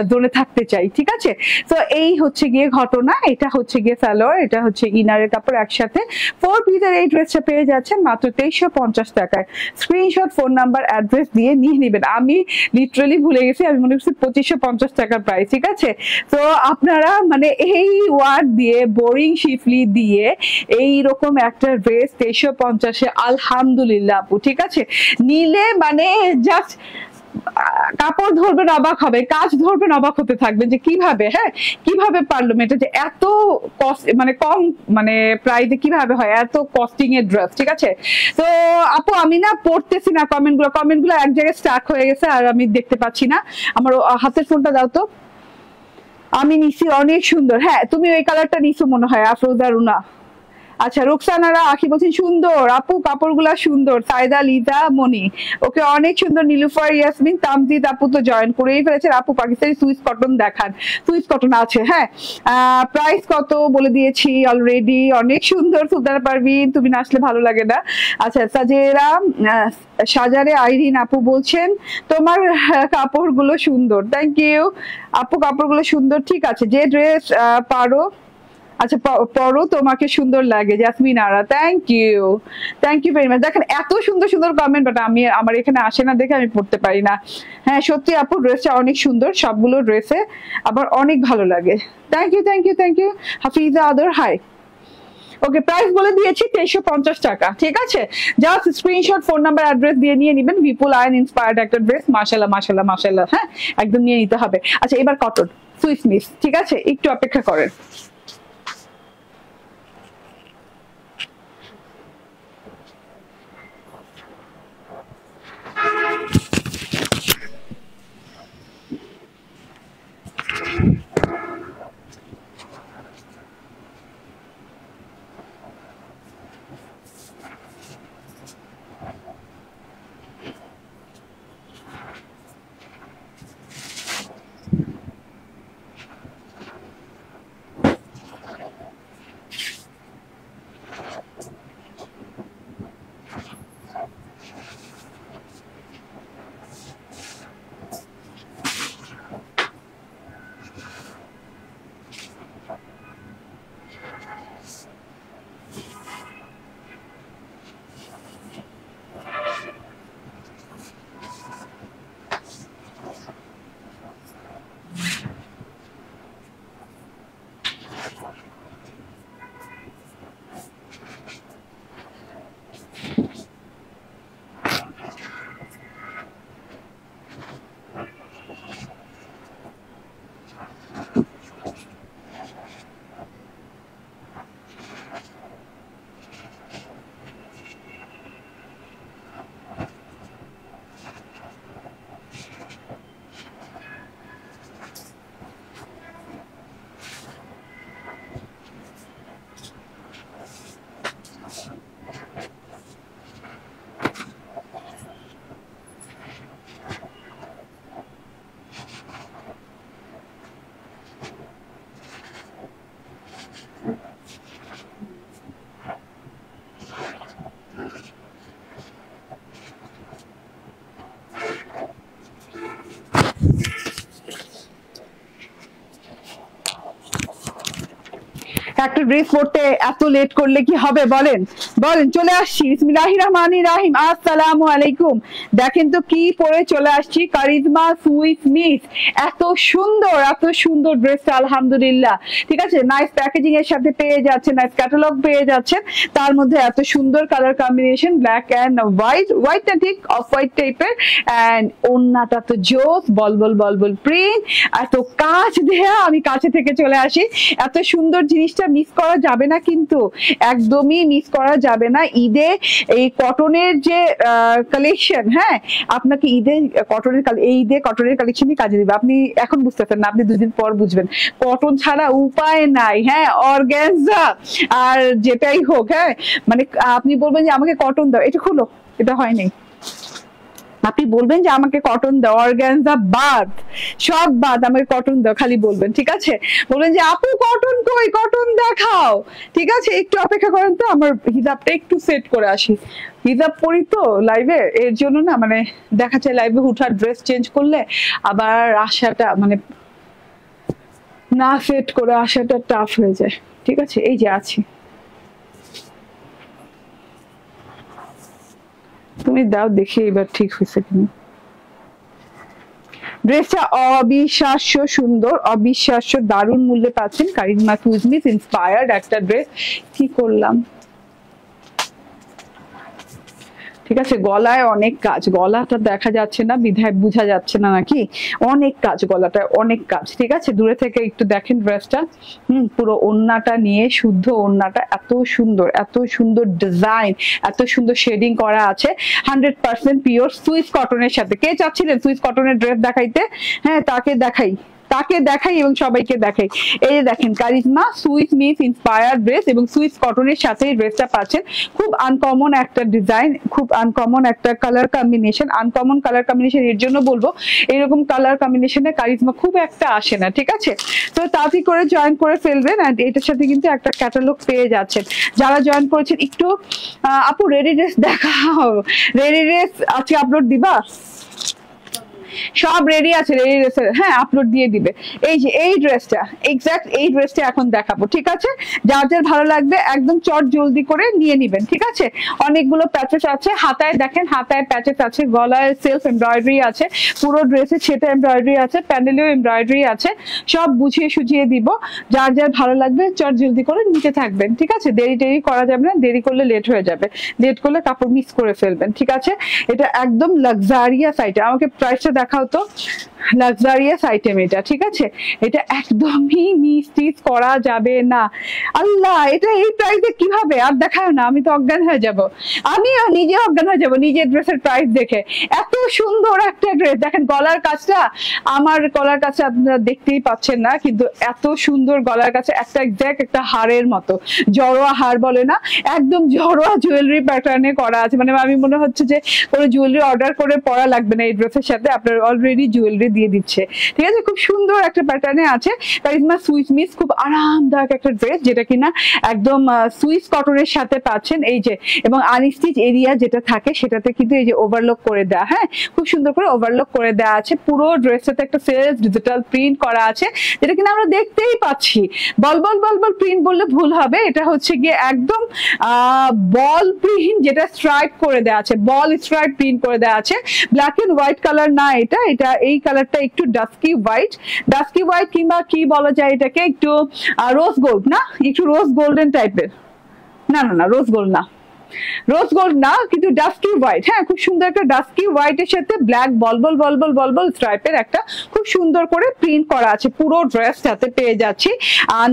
জোনে থাকতে চাই, ঠিক আছে। তো এই হচ্ছে গিয়ে ঘটনা। এটা হচ্ছে গিয়ে সালোয়ার, এটা হচ্ছে ইনারের কাপড় একসাথে। 4 পিসের এই ড্রেসটা পেয়ে যাচ্ছেন মাত্র 2350 টাকায়। স্ক্রিনশট, ফোন নাম্বার, অ্যাড্রেস দিয়ে নিয়ে নেবেন। আমি লিটারালি ভুলে গেছি, আমি মনে করছি 2550 টাকার প্রাইস, ঠিক আছে। তো আপনারা মানে এই ওয়ার্ড দিয়ে, বোরিং শিফলি দিয়ে এইরকম একটা ড্রেস 2350-এ আলহামদুলিল্লাহ আপু, ঠিক আছে, নিলে মানে জাস্ট কাপড় ধরবেন অবাক হবে, কাজ ধরবেন অবাক হতে থাকবেন যে কিভাবে, হ্যাঁ কিভাবে পারলাম এটা যে এত কস্ট, মানে কম মানে প্রাইসে কিভাবে হয় এত কস্টিং এর ড্রেস, ঠিক আছে। তো আপু আমি না পড়তেছি না কমেন্টগুলো এক জায়গায় স্টাক হয়ে গেছে আর আমি দেখতে পাচ্ছি না। আমার হাতের ফোনটা দাও তো। আমি নিছি, অনেক সুন্দর। হ্যাঁ তুমি ওই কালারটা নিছো মনে হয়, আফরোজা রুনা। আচ্ছা রুকসানারা আখি বলছেন সুন্দর আপু, কাপড়গুলা সুন্দর। সাইদা, লিজা, মনি, ওকে অনেক সুন্দর। নীলুফার, ইয়াসমিন, তামজিদ আপু তো জয়েন করেই ফেলেছেন। আপু পাকিস্তানি সুইস কটন দেখান। সুইস কটন আছে, হ্যাঁ। প্রাইস কত বলে দিয়েছি অলরেডি। অনেক সুন্দর সুলতানা পারভিন, তুমি না আসলে ভালো লাগে না। আচ্ছা সাজেরা, সাজারে আইরিন আপু বলছেন তোমার কাপড়গুলো সুন্দর। থ্যাংক ইউ আপু, কাপড়গুলো সুন্দর, ঠিক আছে। যে ড্রেস পারো, আচ্ছা পরো তোমাকে সুন্দর লাগে। Jasmin Ara, thank you very much. দেখেন এত সুন্দর সুন্দর কমেন্ট, বাট আমি আমার এখানে আসে না দেখে আমি পড়তে পারি না। হ্যাঁ সত্যি আপু ড্রেসটা অনেক সুন্দর, সবগুলো ড্রেসে আবার অনেক ভালো লাগে। থ্যাংক ইউ হাফিজা আদর, হাই। ওকে প্রাইস বলে দিয়েছি 2350 টাকা, ঠিক আছে। Just screenshot, phone number, address দিয়ে নিয়ে নেবেন। বিপুল আয়ন ইন্সপায়ার্ড একটা ড্রেস, মাশাআল্লাহ, হ্যাঁ একদম নিয়ে নিতে হবে। আচ্ছা এবার কটন সুইস মিস, ঠিক আছে, একটু অপেক্ষা করেন। একটা ড্রেস পরতে এত লেট করলে কি হবে বলেন বলেন। চলে আসছি, বিসমিল্লাহির রহমানির রহিম, আসসালামু আলাইকুম। দেখেন তো কি পরে চলে আসছি, কারিজমা সুইস মিস। এত সুন্দর ড্রেসটা আলহামদুলিল্লাহ, ঠিক আছে। নাইস প্যাকেজিং এর সাথে পেয়ে যাচ্ছেন, নাইস ক্যাটালগ পেয়ে যাচ্ছেন, তার মধ্যে এত সুন্দর কালার কম্বিনেশন, ব্ল্যাক এন্ড হোয়াইটটা ঠিক অফ হোয়াইট টাইপের, এন্ড ওন্নাটা তো জোস, বলবল প্রিন্ট, এত কাজ দেয়া। আমি কাছে থেকে চলে আসি, এত সুন্দর জিনিসটা মিস করা যাবে না, কিন্তু একদমই মিস করা যাবে না। ঈদে এই কটনের যে কালেকশন, হ্যাঁ আপনাকে ঈদে কটনের কালেকশনই কাজে দিবে। আপনি এখন বুঝতেছেন না, আপনি 2 দিন পর বুঝবেন। কটন ছাড়া উপায় নাই, হ্যাঁ অর্গানজা আর যেটাই হোক, হ্যাঁ মানে আপনি বলবেন যে আমাকে কটন দাও, এটা খুলো, এটা হয়নি। আপনি বলবেন যে আমাকে কটন দাও, অর্গানজা বাদ, সব বাদ, আমাকে কটন দাও খালি বলবেন, ঠিক আছে? বলবেন যে আপু কটন কই, কটন দেখাও, ঠিক আছে? একটু অপেক্ষা করেন তো, আমার হিজাবটা একটু সেট করে আসি। হিজাব পরি তো লাইভে, এর জন্য না মানে দেখা যায় লাইভে হুঠার ড্রেস চেঞ্জ করলে আবার আসাটা মানে না সেট করে আসাটা টাফ হয়ে যায়, ঠিক আছে? এই যে আছি, তুমি দাও দেখি এবার ঠিক হয়েছে কিনা। ড্রেসটা অবিশ্বাস্য সুন্দর, অবিশ্বাস্য দারুণ মূল্যে পাচ্ছেন। কারিজমা সুইজমিস ইন্সপায়ার্ড একটা ড্রেস। কি করলাম, ঠিক আছে? গলায় অনেক কাজ, গলাটা দেখা যাচ্ছে না বিধায় বোঝা যাচ্ছে না নাকি, অনেক কাজ গলাটায়, অনেক কাজ, ঠিক আছে? দূরে থেকে একটু দেখেন ড্রেসটা, পুরো ওড়নাটা নিয়ে, শুদ্ধ ওড়নাটা এত সুন্দর, এত সুন্দর ডিজাইন, এত সুন্দর শেডিং করা আছে, 100% পিওর সুইস কটনের সাথে। কে চাচ্ছিলেন সুইস কটনের ড্রেস দেখাইতে? হ্যাঁ, তাকে দেখাই, তাকে দেখাই এবং সবাইকে দেখাই। এই যে দেখেন charisma Swiss miss inspired dress এবং সুইস কটনের সাথে ড্রেসটা পাচ্ছেন। খুব আনকমন একটা ডিজাইন, খুব আনকমন একটা colour combination. Uncommon colour combination এর জন্য বলবো, এরকম কালার কম্বিনেশনে কারিজমা খুব একটা আসে না, ঠিক আছে? তো তাড়াতাড়ি করে জয়েন করে ফেলবেন, আর এটার সাথে কিন্তু একটা ক্যাটালগ পেয়ে যাচ্ছেন। যারা জয়েন করেছেন একটু আপু রেডি ড্রেস দেখাও, রেডি ড্রেস আজকে আপলোড দিবা? সব রেডি আছে, রেডি ড্রেসের, হ্যাঁ আপলোড দিয়ে দিবে। এই যে এই ড্রেসটা, এক্সাক্ট এই ড্রেসটা এখন দেখাবো, ঠিক আছে? যার যার ভালো লাগবে একদম চট জলদি করে নিয়ে নিবেন, ঠিক আছে? অনেকগুলো প্যাচেস আছে, হাতায় দেখেন, হাতায় প্যাচেস আছে, গলায় সেলফ এমব্রয়ডারি আছে, পুরো ড্রেসে ছেটা এমব্রয়ডারি আছে, প্যান্ডেলেও এমব্রয়ডারি আছে, সব বুঝিয়ে সুঝিয়ে দিব। যার যার ভালো লাগবে চট জলদি করে নিতে থাকবেন, ঠিক আছে? দেরি টেরি করা যাবে না, দেরি করলে লেট হয়ে যাবে, লেট করলে কাপড় মিস করে ফেলবেন, ঠিক আছে? এটা একদম লাক্সারিয়াস আইটেম, আমাকে প্রাইসটা দেখাও তো। লাক্সারিয়াস আইটেম এটা, ঠিক আছে? এটা একদমই মিস করা যাবে না। আল্লাহ, এটা এই প্রাইসে কিভাবে? আর দেখায় না, আমি তো অজ্ঞান হয়ে যাব, আমিও নিজে অজ্ঞান হয়ে যাব নিজের ড্রেসের প্রাইস দেখে। এত সুন্দর একটা ড্রেস, দেখেন গলার কাজটা, আমার গলার কাছে আপনারা দেখতেই পাচ্ছেন না, কিন্তু এত সুন্দর গলার কাছে, একটা এক্সাক্ট একটা হারের মতো, জড়োয়া হার বলে না, একদম জড়োয়া জুয়েলারি প্যাটার্নে করা আছে। মানে আমি মনে হচ্ছে যে কোনো জুয়েলারি অর্ডার করে পরা লাগবে না, এই ড্রেসের সাথে আপনার অলরেডি জুয়েলারি দিয়ে দিচ্ছে, ঠিক আছে? খুব সুন্দর একটা প্যাটার্নে আছে কারিজমা সুইস মিস, খুব আরামদায়ক একটা ড্রেস, যেটা কিনা একদম সুইস কটনের সাথে পাচ্ছেন। এই যে, এবং আনস্টিচ এরিয়া যেটা থাকে সেটাতে কিন্তু এই যে ওভারলক করে দেওয়া, হ্যাঁ খুব সুন্দর করে ওভারলক করে দেওয়া আছে। পুরো ড্রেসটাতে একটা সেলফ ডিজিটাল প্রিন্ট করা আছে, যেটা কিনা আমরা দেখতেই পাচ্ছি। বল বল বল বল প্রিন্ট বললে ভুল হবে, এটা হচ্ছে গিয়ে একদম বল প্রিন্ট, যেটা স্ট্রাইপ করে দেওয়া আছে, বল স্ট্রাইপ প্রিন্ট করে দেওয়া আছে। ব্ল্যাক এন্ড হোয়াইট কালার না, এটা এটা এই কালারটা একটু ডাস্কি হোয়াইট, ডাস্কি হোয়াইট কিংবা কি বলা যায় এটাকে, একটু রোজ গোল্ড না, একটু রোজ গোল্ডেন টাইপের, না না না রোজ গোল্ড না, রোজ গোল্ড না, কিন্তু ডাস্কি হোয়াইট, হ্যাঁ খুব সুন্দর একটা ডাস্কি হোয়াইট এর সাথে ব্ল্যাক বলবল বলবল বলবল স্ট্রাইপের একটা খুব সুন্দর করে প্রিন্ট করা আছে। পুরো ড্রেসটাতে পেয়ে যাচ্ছি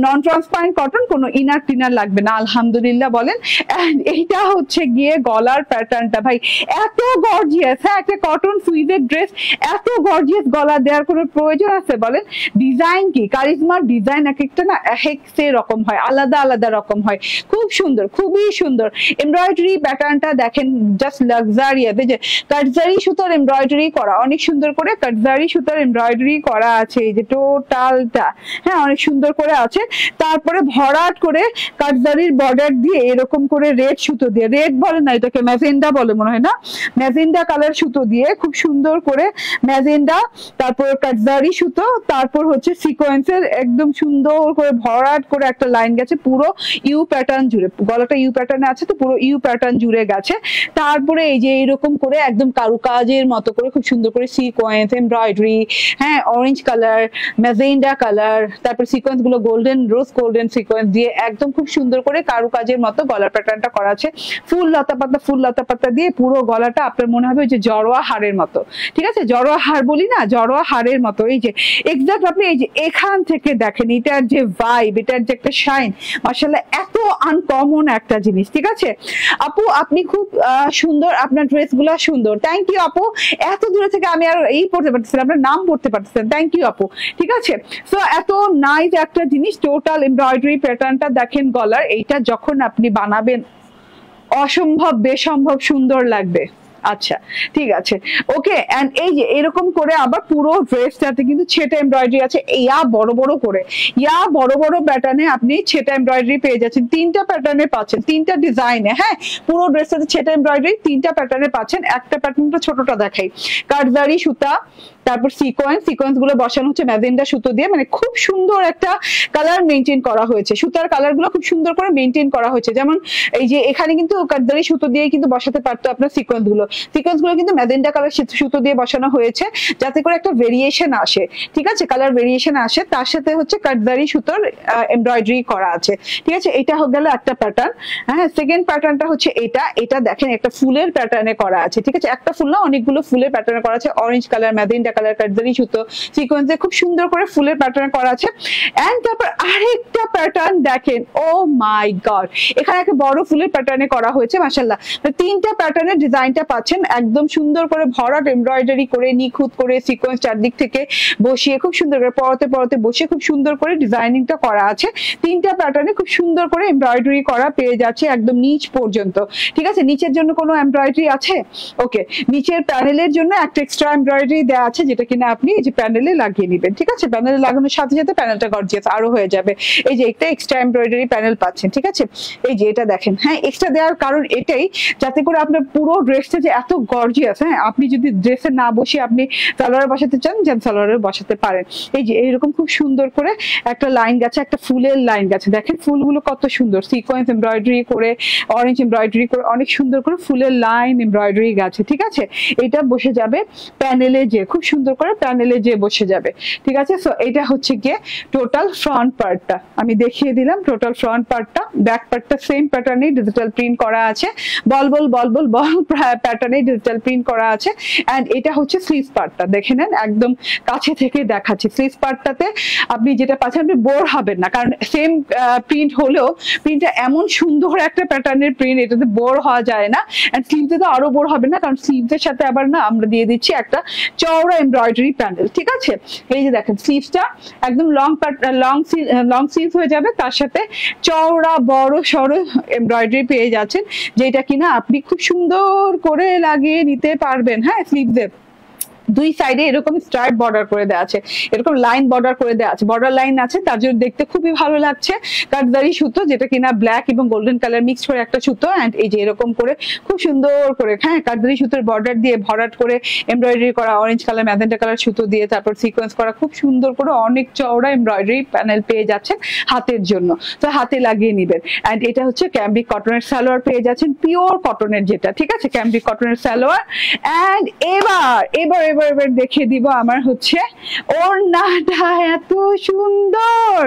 নন ট্রান্সপারেন্ট কটন, কোনো ইনার টিনার লাগবে না, আলহামদুলিল্লাহ বলেন। এইটা হচ্ছে গিয়ে গলার প্যাটার্নটা, ভাই এত গর্জিয়াস, হ্যাঁ একটা কটন সুইজের ড্রেস, এত গর্জিয়াস গলা দেওয়ার কোনো প্রয়োজন আছে বলেন? ডিজাইন কি, কারিজমার ডিজাইন এক একটা না এক সে রকম হয়, আলাদা আলাদা রকম হয়, খুব সুন্দর, খুবই সুন্দর। এমব্রয়ডারি প্যাটার্নটা দেখেন, জাস্ট লাক্সারিয়াস, এই যে কাটজারি সুতার এমব্রয়ডারি করা, অনেক সুন্দর করে কাটজারি সুতার এমব্রয়ডারি করা আছে, এই যে টোটালটা, হ্যাঁ অনেক সুন্দর করে আছে। তারপরে ভরাট করে কাটজারির বর্ডার দিয়ে এরকম করে রেড সুতো দিয়ে, রেড বলে না এটাকে, ম্যাজেন্ডা বলে মনে হয় না, ম্যাজেন্ডা কালার সুতো দিয়ে খুব সুন্দর করে ম্যাজেন্ডা, তারপর কাটজারি সুতো, তারপর হচ্ছে সিকোয়েন্সের একদম সুন্দর করে ভরাট করে একটা লাইন গেছে পুরো ইউ প্যাটার্ন জুড়ে, গলাটা ইউ প্যাটার্নে আছে তো পুরো ইউ প্যাটার্ন জুড়ে গেছে। তারপরে এই যে এইরকম করে একদম কারুকাজের মতো করে খুব সুন্দর করে সিকোয়েন্স এমব্রয়ডারি, হ্যাঁ অরেঞ্জ কালার, ম্যাজেন্ডা কালার, তারপর সিকোয়েন্স গুলো গোল্ডেন, রোজ গোল্ডেন সিকোয়েন্স দিয়ে একদম খুব সুন্দর করে কারুকাজের মতো গলার প্যাটার্নটা করা আছে। ফুল লতা পাতা, ফুল লতা পাতা দিয়ে পুরো গলাটা আপনার মনে হবে যে জড়োয়া হারের মতো, ঠিক আছে? জড়োয়া হার বলি না, জড়োয়া হারের মতো। এই যে এক্সাক্ট আপনি এই যে এখান থেকে দেখেন এটার যে ভাইব, এটার যে একটা শাইন, মাশাআল্লাহ এত আনকমন একটা জিনিস, ঠিক আছে? আপু আপনি খুব সুন্দর, আপনার ড্রেস গুলা সুন্দর, থ্যাংক ইউ আপু। এত দূরে থেকে আমি আর এই পড়তে পারতেছি, আপনার নাম পড়তে পারতেছেন, থ্যাংক ইউ আপু, ঠিক আছে? সো এত নাইস একটা জিনিস, টোটাল এমব্রয়ডারি প্যাটার্নটা দেখেন গলার, এইটা যখন আপনি বানাবেন অসম্ভব বেসম্ভব সুন্দর লাগবে, আচ্ছা ঠিক আছে ওকে। এন্ড এই যে এরকম করে আবার পুরো ড্রেসটাতে কিন্তু ছেটা এমব্রয়ডারি আছে, ইয়া বড় বড় করে, ইয়া বড় বড় প্যাটার্নে আপনি ছেটা এমব্রয়ডারি পেয়ে যাচ্ছেন, 3টা প্যাটার্নে পাচ্ছেন, 3টা ডিজাইনে। হ্যাঁ, পুরো ড্রেসটাতে ছেটা এমব্রয়ডারি 3টা প্যাটার্নে পাচ্ছেন। একটা প্যাটার্নটা ছোটটা দেখাই, কাটজারি সুতা, তারপর সিকোয়েন্স গুলো বসানো হচ্ছে ম্যাজেন্ডা সুতো দিয়ে, মানে খুব সুন্দর একটা কালার মেনটেন করা হয়েছে, সুতার কালার গুলো খুব সুন্দর করে মেনটেন করা হয়েছে। যেমন এই যে এখানে কিন্তু কাটজারি সুতো দিয়ে কিন্তু বসাতে পারতো আপনার সিকোয়েন্স গুলো কিন্তু ম্যাজেন্ডা কালার সুতো দিয়ে বসানো হয়েছে, যাতে করে একটা ভেরিয়েশন আসে, ঠিক আছে, কালার ভেরিয়েশন আসে। তার সাথে হচ্ছে কাটজারি সুতোর এমব্রয়ডারি করা আছে, ঠিক আছে। এটা হয়ে গেল একটা প্যাটার্ন। হ্যাঁ, সেকেন্ড প্যাটার্নটা হচ্ছে এটা দেখেন একটা ফুলের প্যাটার্নে করা আছে, ঠিক আছে, একটা ফুল না অনেকগুলো ফুলের প্যাটার্নে করা আছে, অরেঞ্জ কালার, ম্যাজেন্ডা কালার, কাটজারি সুতো, সিকোয়েন্সে খুব সুন্দর করে ফুলের প্যাটার্ন করা আছে। এন্ড তারপর আরেকটা প্যাটার্ন দেখেন, ও মাই গড, এখানে একটা বড় ফুলের প্যাটার্নে করা হয়েছে, মাশাআল্লাহ। 3টা প্যাটার্নের ডিজাইনটা পাচ্ছেন, একদম সুন্দর করে ভরাট এমব্রয়ডারি করে নিখুঁত করে সিকোয়েন্স চারদিক থেকে বসিয়ে খুব সুন্দর করে পরতে পরতে বসিয়ে খুব সুন্দর করে ডিজাইনিংটা করা আছে। 3টা প্যাটার্নে খুব সুন্দর করে এমব্রয়ডারি করা পেয়ে যাচ্ছে একদম নিচ পর্যন্ত, ঠিক আছে। নিচের জন্য কোনো এমব্রয়ডারি আছে? ওকে, নিচের প্যানেলের জন্য একটা এক্সট্রা এমব্রয়ডারি দেওয়া আছে, যেটা কিনা আপনি এই যে প্যানেলে লাগিয়ে নেবেন, ঠিক আছে। প্যানেলে লাগানোর সাথে সাথে প্যানেলটা গর্জিয়াস আরো হয়ে যাবে। এই যে একটা এক্সট্রা এমব্রয়ডারি প্যানেল পাচ্ছেন, ঠিক আছে। এই যে এটা দেখেন, হ্যাঁ, এক্সট্রা দেওয়ার কারণ এটাই, যাতে করে আপনার পুরো ড্রেসটা যে এত গর্জিয়াস, হ্যাঁ, আপনি যদি ড্রেসে না বসে আপনি সালোয়ারে বসাতে চান, যেন সালোয়ারে বসাতে পারেন। এই যে এইরকম খুব সুন্দর করে একটা লাইন গেছে, একটা ফুলের লাইন গেছে, দেখেন ফুলগুলো কত সুন্দর, সিকোয়েন্স এমব্রয়ডারি করে, অরেঞ্জ এমব্রয়ডারি করে, অনেক সুন্দর করে ফুলের লাইন এমব্রয়ডারি গেছে, ঠিক আছে। এটা বসে যাবে প্যানেলে, যে খুব সুন্দর করে প্যানেলে যে বসে যাবে, ঠিক আছে। সো এটা হচ্ছে গিয়ে টোটাল ফ্রন্ট পার্টটা আমি দেখিয়ে দিলাম। টোটাল ফ্রন্ট পার্টটা, ব্যাক পার্টটা সেম প্যাটার্নে ডিজিটাল প্রিন্ট করা আছে, বল প্যাটার্নে ডিজিটাল প্রিন্ট করা আছে। এন্ড এটা হচ্ছে স্লিভ পার্টটা, দেখে নেন, একদম কাছে থেকে দেখাচ্ছি। স্লিভ পার্টটাতে আপনি যেটা পাচ্ছেন, আপনি বোর হবেন না, কারণ সেম প্রিন্ট হলেও প্রিন্টটা এমন সুন্দর একটা প্যাটার্নের প্রিন্ট, এটাতে বোর হওয়া যায় না। এন্ড স্লিভতে তো আরো বোর হবে না, কারণ স্লিভের সাথে আবার না আমরা দিয়ে দিচ্ছি একটা চওড়া এমব্রয়ডারি প্যানেল, ঠিক আছে। এই যে দেখেন স্লিভটা একদম লং স্লিভ হয়ে যাবে, তার সাথে চওড়া বড় সড়ো এমব্রয়ডারি পেয়ে যাচ্ছেন, যেটা কিনা আপনি খুব সুন্দর করে লাগিয়ে নিতে পারবেন। হ্যাঁ, স্লিভসে দুই সাইডে এরকম স্ট্রাইপ বর্ডার করে দেওয়া আছে, এরকম লাইন বর্ডার করে দেওয়া আছে, বর্ডার লাইন আছে, তার জন্য দেখতে খুবই ভালো লাগছে। কাটজারি সুতো, যেটা কিনা ব্ল্যাক এবং গোল্ডেন কালার মিক্স করে একটা সুতো। এন্ড এই যে এরকম করে খুব সুন্দর করে, হ্যাঁ, কাটজারি সুতোর বর্ডার দিয়ে ভরাট করে এমব্রয়ডারি করা, অরেঞ্জ কালার ম্যাজেন্টা কালার সুতো দিয়ে তারপর সিকোয়েন্স করা, খুব সুন্দর করে অনেক চওড়া এমব্রয়ডারি প্যানেল পেয়ে যাচ্ছেন হাতের জন্য, তো হাতে লাগিয়ে নিবেন। এন্ড এটা হচ্ছে ক্যাম্ব্রিক কটনের সালোয়ার পেয়ে যাচ্ছেন, পিওর কটনের যেটা, ঠিক আছে, ক্যাম্ব্রিক কটনের সালোয়ার। এন্ড এবার এবার এবার এবার দেখিয়ে দিব আমার হচ্ছে ওড়নাটা, এত সুন্দর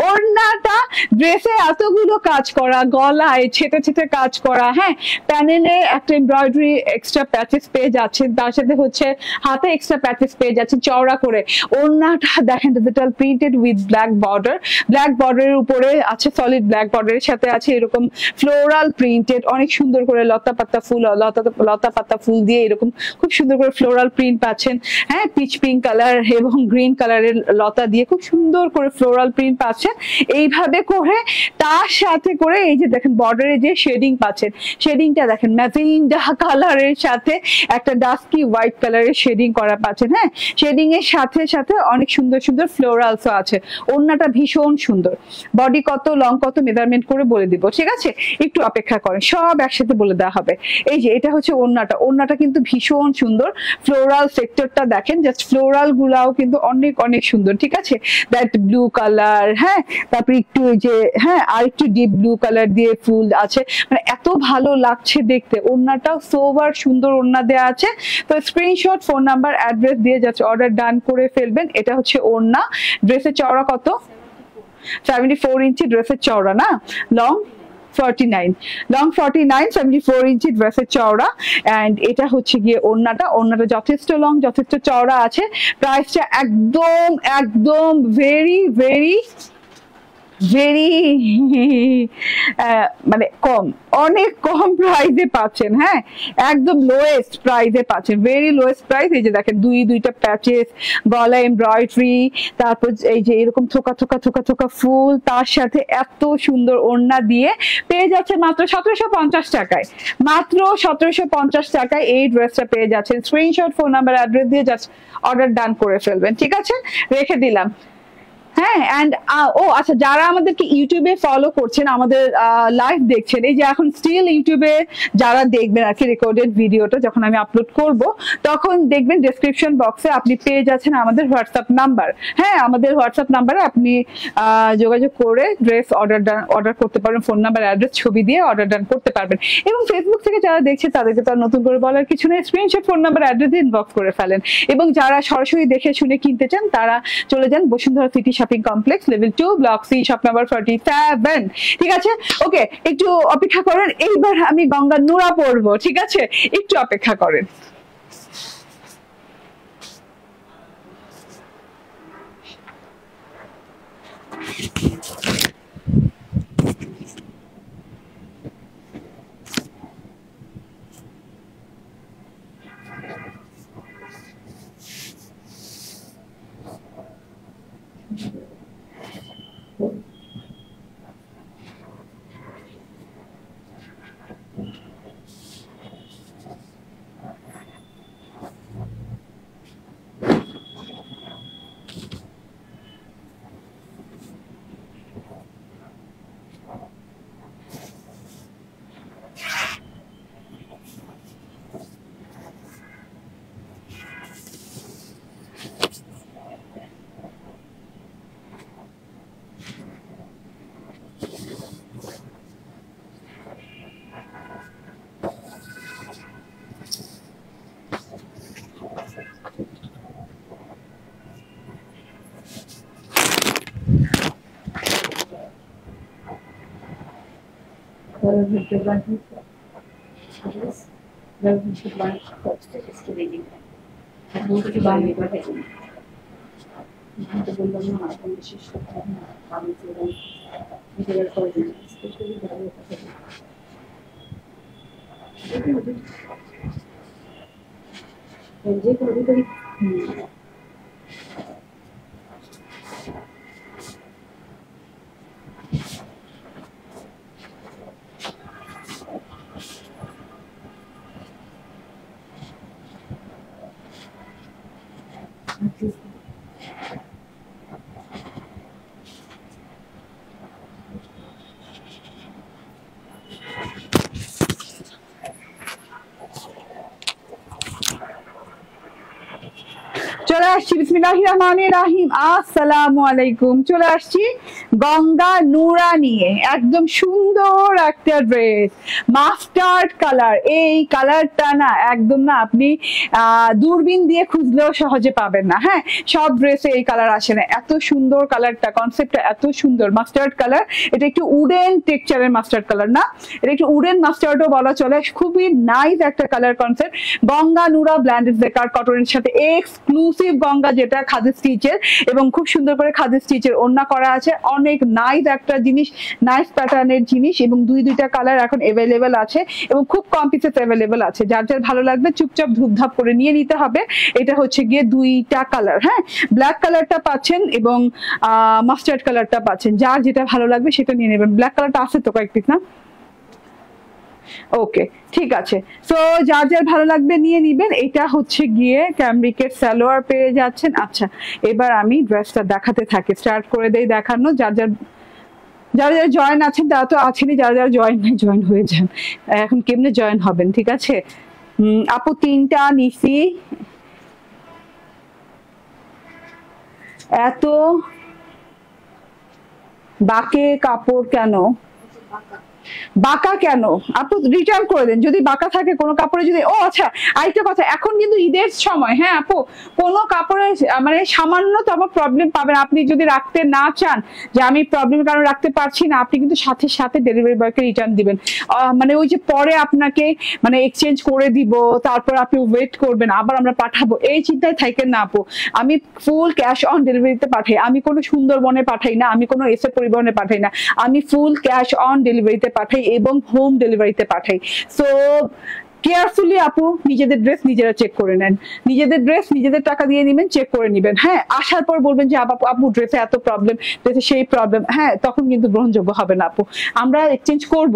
ওড়নাটা, ড্রেসে এতগুলো কাজ করা, গলায় ছেটে ছেটে কাজ করা, হ্যাঁ, প্যানেলে একটা এমব্রয়ডারি এক্সট্রা প্যাচেস পেয়ে যাচ্ছেন, তার সাথে হচ্ছে হাতে এক্সট্রা প্যাচেস পেয়ে যাচ্ছেন চওড়া করে। ওড়নাটা দেখেন ডিজিটাল প্রিন্টেড উইথ ব্ল্যাক বর্ডারের উপরে আছে, সলিড ব্ল্যাক বর্ডারের সাথে আছে এরকম ফ্লোরাল প্রিন্টেড, অনেক সুন্দর করে লতা পাতা ফুল দিয়ে এরকম খুব সুন্দর করে ফ্লোরাল প্রিন্ট পাচ্ছেন। হ্যাঁ, পিচ পিঙ্ক কালার এবং গ্রিন কালারের লতা দিয়ে খুব সুন্দর করে ফ্লোরাল প্রিন্ট পাচ্ছেন এইভাবে করে। তার সাথে করে এই যে দেখেন বর্ডারে যে শেডিং পাচ্ছেন, শেডিংটা দেখেন ম্যাজেন্ডা কালারের সাথে একটা ডাস্কি হোয়াইট কালারের শেডিং করা পাচ্ছেন। হ্যাঁ, শেডিং এর সাথে সাথে অনেক সুন্দর সুন্দর ফ্লোরালসও আছে। ওড়নাটা ভীষণ সুন্দর, বডি কত লং কত মেজারমেন্ট করে বলে দিব, ঠিক আছে, একটু অপেক্ষা করেন, সব একসাথে বলে দেওয়া হবে। এই যে এটা হচ্ছে ওড়নাটা কিন্তু ভীষণ সুন্দর, ফ্লোরাল সেক্টরটা দেখেন, জাস্ট ফ্লোরাল গুলাও কিন্তু অনেক অনেক সুন্দর, ঠিক আছে। দ্যাট ব্লু কালার, হ্যাঁ, তারপর একটু ওই যে, হ্যাঁ, আর একটু ডিপ ব্লু কালার দিয়ে ফুল আছে, মানে এত ভালো লাগছে দেখতে। ওড়নাটাও সোবার সুন্দর ওড়না দেওয়া আছে। তো স্ক্রিনশট, ফোন নাম্বার, অ্যাড্রেস দিয়ে যাচ্ছে অর্ডার ডান করে ফেলবেন। এটা হচ্ছে ওড়না। ড্রেসের চওড়া কত? 74 ইঞ্চি ড্রেসের চওড়া না, লং 49, লং 49, 74 ইঞ্চি ড্রেসের চওড়া। এন্ড এটা হচ্ছে গিয়ে ওড়নাটা যথেষ্ট লং, যথেষ্ট চওড়া আছে। প্রাইসটা একদম একদম ভেরি ভেরি ভেরি মানে কম, অনেক কম প্রাইসে পাচ্ছেন। হ্যাঁ, একদম লোয়েস্ট প্রাইসে পাচ্ছেন, ভেরি লোয়েস্ট প্রাইস। এই যে দেখেন দুইটা প্যাচেস, গলা এমব্রয়ডারি, তারপর এই যে এরকম থোকা থোকা থোকা থোকা ফুল, তার সাথে এত সুন্দর ওড়না দিয়ে পেয়ে যাচ্ছে মাত্র 1750 টাকায়। মাত্র 1750 টাকায় এই ড্রেসটা পেয়ে যাচ্ছেন। স্ক্রিনশট, ফোন নাম্বার, অ্যাড্রেস দিয়ে জাস্ট অর্ডার ডান করে ফেলবেন, ঠিক আছে? রেখে দিলাম। হ্যাঁ, এন্ড ও আচ্ছা, যারা আমাদেরকে ইউটিউবে ফলো করছেন, আমাদের লাইভ দেখছেন, এই যে এখন স্টিল ইউটিউবে যারা দেখবেন আর কি রেকর্ডেড ভিডিওটা যখন আমি আপলোড করব, তখন দেখবেন ডেসক্রিপশন বক্সে আপনি পেয়ে যাচ্ছেন আমাদের হোয়াটসঅ্যাপ নাম্বার। হ্যাঁ, আমাদের হোয়াটসঅ্যাপ নাম্বারে আপনি যোগাযোগ করে ড্রেস অর্ডার করতে পারবেন, ফোন নাম্বার, অ্যাড্রেস, ছবি দিয়ে অর্ডার ডান করতে পারবেন। এবং ফেসবুক থেকে যারা দেখছে তাদেরকে তো আর নতুন করে বলার কিছু নেই, স্ক্রিনশট, ফোন নাম্বার, অ্যাড্রেস দিয়ে ইনবক্স করে ফেলেন। এবং যারা সরাসরি দেখে শুনে কিনতে চান তারা চলে যান Bashundhara city shopping complex, level 2, block C, shop number 47। ঠিক আছে, ওকে, একটু অপেক্ষা করেন, এইবার আমি গঙ্গা নুরা পড়বো, ঠিক আছে? একটু অপেক্ষা করেন। চলে আসছি, বিসমিল্লাহির রহমানির রহিম, আসসালামু আলাইকুম। চলে আসছি গঙ্গা নুরা নিয়ে, একদম সুন্দর একটা ড্রেস, মাস্টার্ড কালার। এই কালারটা না একদম না আপনি দূরবীন দিয়ে খুঁজলেও সহজে পাবেন না। হ্যাঁ, সব ড্রেসে এই কালার আসে না, এত সুন্দর কালারটা, কনসেপ্টটা এত সুন্দর। মাস্টার্ড কালার, এটা একটু উডেন টেক্সচারের মাস্টার্ড কালার না, এটা একটু উডেন মাস্টার্ডও বলা চলে। খুবই নাইস একটা colour concept. Ganga Nura blended জেকার্ড কটনের সাথে এক্সক্লুসিভ গঙ্গা, যেটা খাদি স্টিচের, এবং খুব সুন্দর করে খাদি স্টিচের ওড়না করা আছে। অনেক নাইস একটা জিনিস, নাইস প্যাটার্নের জিনিস, এবং দুইটা কালার এখন অ্যাভেলেবেল আছে এবং খুব কম পিসেস অ্যাভেলেবেল আছে। যার যার ভালো লাগবে চুপচাপ ধূপধাপ করে নিয়ে নিতে হবে। এটা হচ্ছে গিয়ে দুইটা কালার। হ্যাঁ, ব্ল্যাক কালারটা পাচ্ছেন এবং মাস্টার্ড কালারটা পাচ্ছেন। যার যেটা ভালো লাগবে সেটা নিয়ে নেবেন। ব্ল্যাক কালারটা আছে তো কয়েক পিস না? ওকে, ঠিক আছে। সো যার যার ভালো লাগবে নিয়ে নিবেন। এটা হচ্ছে গিয়ে ক্যামব্রিকের সালোয়ার পেয়ে যাচ্ছেন। আচ্ছা, এবার আমি ড্রেসটা দেখাতে থাকি, স্টার্ট করে দেই দেখানো। যার যারা জয়েন আছেন তারা তো আছেনই, যারা জয়েন নাই জয়েন হয়ে যান। এখন কেমনে জয়েন হবেন, ঠিক আছে? আপু তিনটা নিছি। এত বাকে কাপড় কেন? বাঁকা কেন আপু, রিটার্ন করে দেন যদি বাঁকা থাকে কোনো কাপড়ে যদি। ও আচ্ছা, আরেকটা কথা, এখন কিন্তু ঈদের সময়, হ্যাঁ আপু, কোনো কাপড়ে মানে সামান্যতম প্রবলেম পাবেন। আপনি যদি রাখতে না চান যে আমি প্রবলেমের কারণে রাখতে পারছি না, আপনি কিন্তু সাথে সাথে ডেলিভারি বয়কে রিটার্ন দিবেন। মানে ওই যে পরে আপনাকে মানে এক্সচেঞ্জ করে দিব, তারপর আপনি ওয়েট করবেন আবার আমরা পাঠাবো, এই চিন্তায় থাকেন না আপু। আমি ফুল ক্যাশ অন ডেলিভারিতে পাঠাই। আমি কোনো সুন্দরবনে পাঠাই না, আমি কোনো এসে পরিবহনে পাঠাই না, আমি ফুল ক্যাশ অন ডেলিভারিতে পাঠাই এবং হোম ডেলিভারিতে পাঠাই। সো কেয়ারফুলি আপু নিজেদের ড্রেস নিজেরা চেক করে নেন, নিজেদের ড্রেস নিজেদের টাকা দিয়ে নেবেন, চেক করে নেবেন। হ্যাঁ, আসার পর বলবেন যে আপু আপু ড্রেসে এত প্রবলেম, ড্রেসে সেই প্রবলেম, হ্যাঁ তখন কিন্তু গ্রহণযোগ্য হবে না আপু। আমরা এক্সচেঞ্জ করব,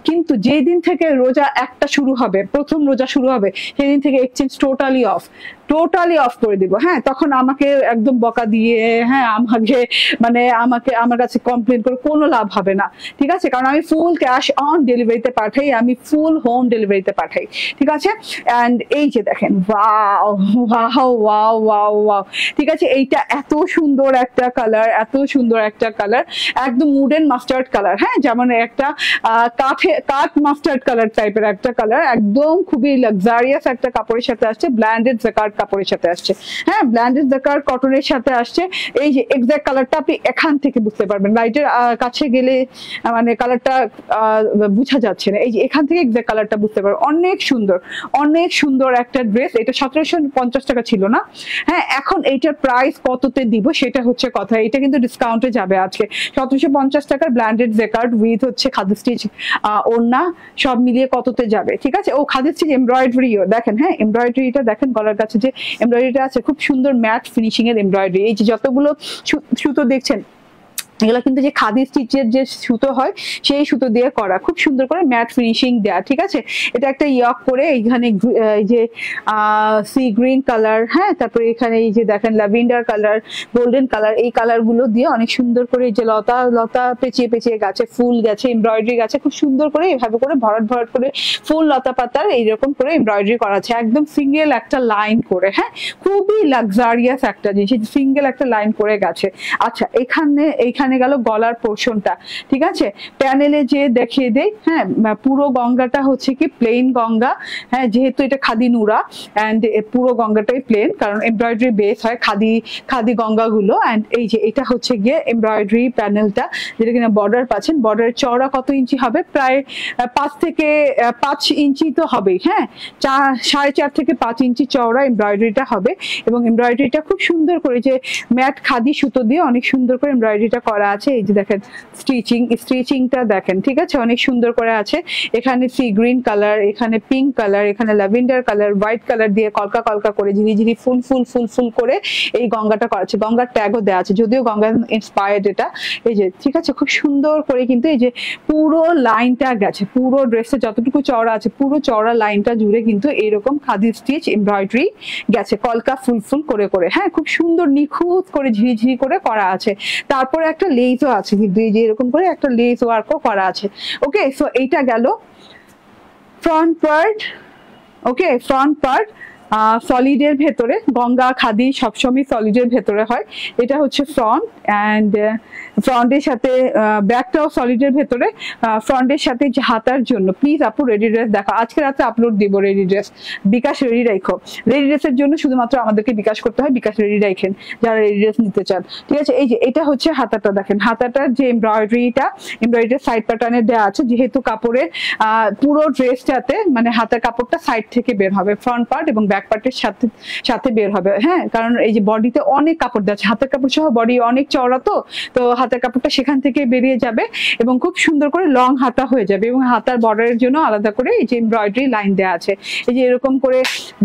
কিন্তু যেই দিন থেকে রোজা একটা শুরু হবে, প্রথম রোজা শুরু হবে, সেই দিন থেকে exchange totally off, totally off করে দিব। হ্যাঁ, তখন আমাকে একদম বকা দিয়ে, হ্যাঁ আমাকে মানে আমাকে আমার কাছে কমপ্লেন করে কোনো লাভ হবে না, ঠিক আছে? কারণ আমি ফুল ক্যাশ অন ডেলিভারিতে পাঠাই, আমি ফুল হোম ডেলিভারিতে পাঠাই, ঠিক আছে? এন্ড এই যে দেখেন, wow wow wow wow wow, ঠিক আছে? এইটা এত সুন্দর একটা কালার, এত সুন্দর একটা কালার, একদম উডেন মাস্টার্ড কালার, হ্যাঁ যেমন একটা কাঠ মাস্টার্ড কালার টাইপের একটা কালার, একদম খুবই লাক্সারিয়াস একটা কাপড়ের সাথে আসছে, ব্ল্যান্ডেড জাকার্ড কাপড়ের সাথে আসছে, হ্যাঁ ব্ল্যান্ডেড জাকার্ড কটনের সাথে আসছে। এই যে এক্সাক্ট কালারটা আপনি এখান থেকে বুঝতে পারবেন, লাইটের কাছে গেলে মানে কালারটা বোঝা যাচ্ছে না, এই যে এখান থেকে এক্সাক্ট কালারটা বুঝতে পারবেন। অনেক সুন্দর, অনেক সুন্দর একটা ড্রেস। এটা 1750 টাকা ছিল না? হ্যাঁ, এখন এইটার প্রাইস কততে দিব সেটা হচ্ছে কথা। এটা কিন্তু ডিসকাউন্টে যাবে আজকে। 1750 টাকার ব্ল্যান্ডেড জেকার্ড উইথ হচ্ছে খাদি স্টিচ ওড়না সব মিলিয়ে কততে যাবে, ঠিক আছে? ও খাদি স্টিচ এমব্রয়ডারিও দেখেন, হ্যাঁ এমব্রয়ডারিটা দেখেন, গলার কাছে যে এমব্রয়ডারিটা আছে খুব সুন্দর ম্যাট ফিনিশিং এর এমব্রয়ডারি। এই যে যতগুলো সুতো দেখছেন, এগুলো কিন্তু যে খাদি স্টিচের যে সুতো হয় সেই সুতো দিয়ে করা, খুব সুন্দর করে ম্যাট ফিনিশিং দেয়া, ঠিক আছে? এটা একটা ইয়ক করে এইখানে এই যে সি গ্রিন কালার, হ্যাঁ তারপরে এখানে এই যে দেখেন ল্যাভেন্ডার কালার, গোল্ডেন কালার, এই কালার গুলো দিয়ে অনেক সুন্দর করে এই যে লতা লতা পেঁচিয়ে পেঁচিয়ে গাছে ফুল গেছে, এমব্রয়ডারি গাছে খুব সুন্দর করে এইভাবে করে ভরাট ভরাট করে ফুল লতা পাতার এইরকম করে এমব্রয়ডারি করা আছে, একদম সিঙ্গেল একটা লাইন করে, হ্যাঁ খুবই লাক্সারিয়াস একটা জিনিস, সিঙ্গেল একটা লাইন করে গেছে। আচ্ছা, এইখানে গেল গলার পোর্শনটা, ঠিক আছে? প্যানেলে যে দেখিয়ে দেই, হ্যাঁ পুরো গঙ্গাটা হচ্ছে কি প্লেন গঙ্গা, হ্যাঁ যেহেতু এটা খাদি নুরা এন্ড পুরো গঙ্গাটাই প্লেন, কারণ এমব্রয়ডারি বেস হয় খাদি গঙ্গা গুলো। এন্ড এই যে এটা হচ্ছে গিয়ে এমব্রয়ডারি প্যানেলটা, যেটা কিনা বর্ডার পাচ্ছেন। বর্ডারের চওড়া কত ইঞ্চি হবে? প্রায় 5 থেকে 5 ইঞ্চি তো হবেই, হ্যাঁ 4.5 থেকে 5 ইঞ্চি চওড়া এমব্রয়ডারিটা হবে। এবং এমব্রয়ডারিটা খুব সুন্দর করে যে ম্যাট খাদি সুতো দিয়ে অনেক সুন্দর করে এমব্রয়ডারিটা করা আছে। এই যে দেখেন স্টিচিংটা দেখেন, ঠিক আছে? অনেক সুন্দর করে আছে। এখানে সি গ্রিন কালার, এখানে পিঙ্ক কালার, এখানে ল্যাভেন্ডার কালার, হোয়াইট কালার দিয়ে কলকা কলকা করে ঝিরি ফুল ফুল ফুল ফুল করে এই গঙ্গাটা করা আছে। গঙ্গার ট্যাগও দেওয়া আছে, যদিও গঙ্গা ইন্সপায়ার্ড এটা। এই যে ঠিক আছে, খুব সুন্দর করে কিন্তু এই যে পুরো লাইনটা গেছে, পুরো ড্রেসে যতটুকু চওড়া আছে পুরো চওড়া লাইনটা জুড়ে কিন্তু এইরকম খাদি স্টিচ এমব্রয়ডারি গেছে, কলকা ফুল ফুল করে করে, হ্যাঁ খুব সুন্দর নিখুঁত করে ঝিরি করে করা আছে। তারপরে একটা লেসও আছে, কিন্তু এই যে এরকম করে একটা লেস ওয়ার্কও করা আছে। ওকে, সো এইটা গেল ফ্রন্ট পার্ট। ওকে, ফ্রন্ট পার্ট সলিডের ভেতরে, গঙ্গা খাদি সবসময় সলিডের ভেতরে হয়। এটা হচ্ছে ফ্রন্ট, অ্যান্ড ফ্রন্টের সাথে ব্যাকটাও সলিডের ভেতরে। ফ্রন্টের সাথে যে হাতার জন্য প্লিজ আপু রেডি ড্রেস দেখো, আজকে রাতে আপলোড দিব রেডি ড্রেস, বিকাশ রেডি রাখো। রেডি ড্রেসের জন্য শুধুমাত্র আমাদেরকে বিকাশ করতে হয়, বিকাশ রেডি রাখেন যারা রেডি ড্রেস নিতে চান, ঠিক আছে? এই যে এটা হচ্ছে হাতাটা দেখেন, হাতাটার যে এমব্রয়ডারিটা সাইড প্যাটার্নে দেওয়া আছে, যেহেতু কাপড়ের পুরো ড্রেসটাতে মানে হাতের কাপড়টা সাইড থেকে বের হবে, ফ্রন্ট পার্ট এবং ব্যাক পার্টের সাথে বের হবে, হ্যাঁ কারণ এই যে বডিতে অনেক কাপড় দেওয়া আছে, হাতের কাপড় সহ বডি অনেক চওড়া, তো হাতের কাপড়টা সেখান থেকে বেরিয়ে যাবে এবং খুব সুন্দর করে লং হাতা হয়ে যাবে। এবং হাতার বর্ডারের জন্য আলাদা করে এই যে এমব্রয়ডারি লাইন দেওয়া আছে, এই যে এরকম করে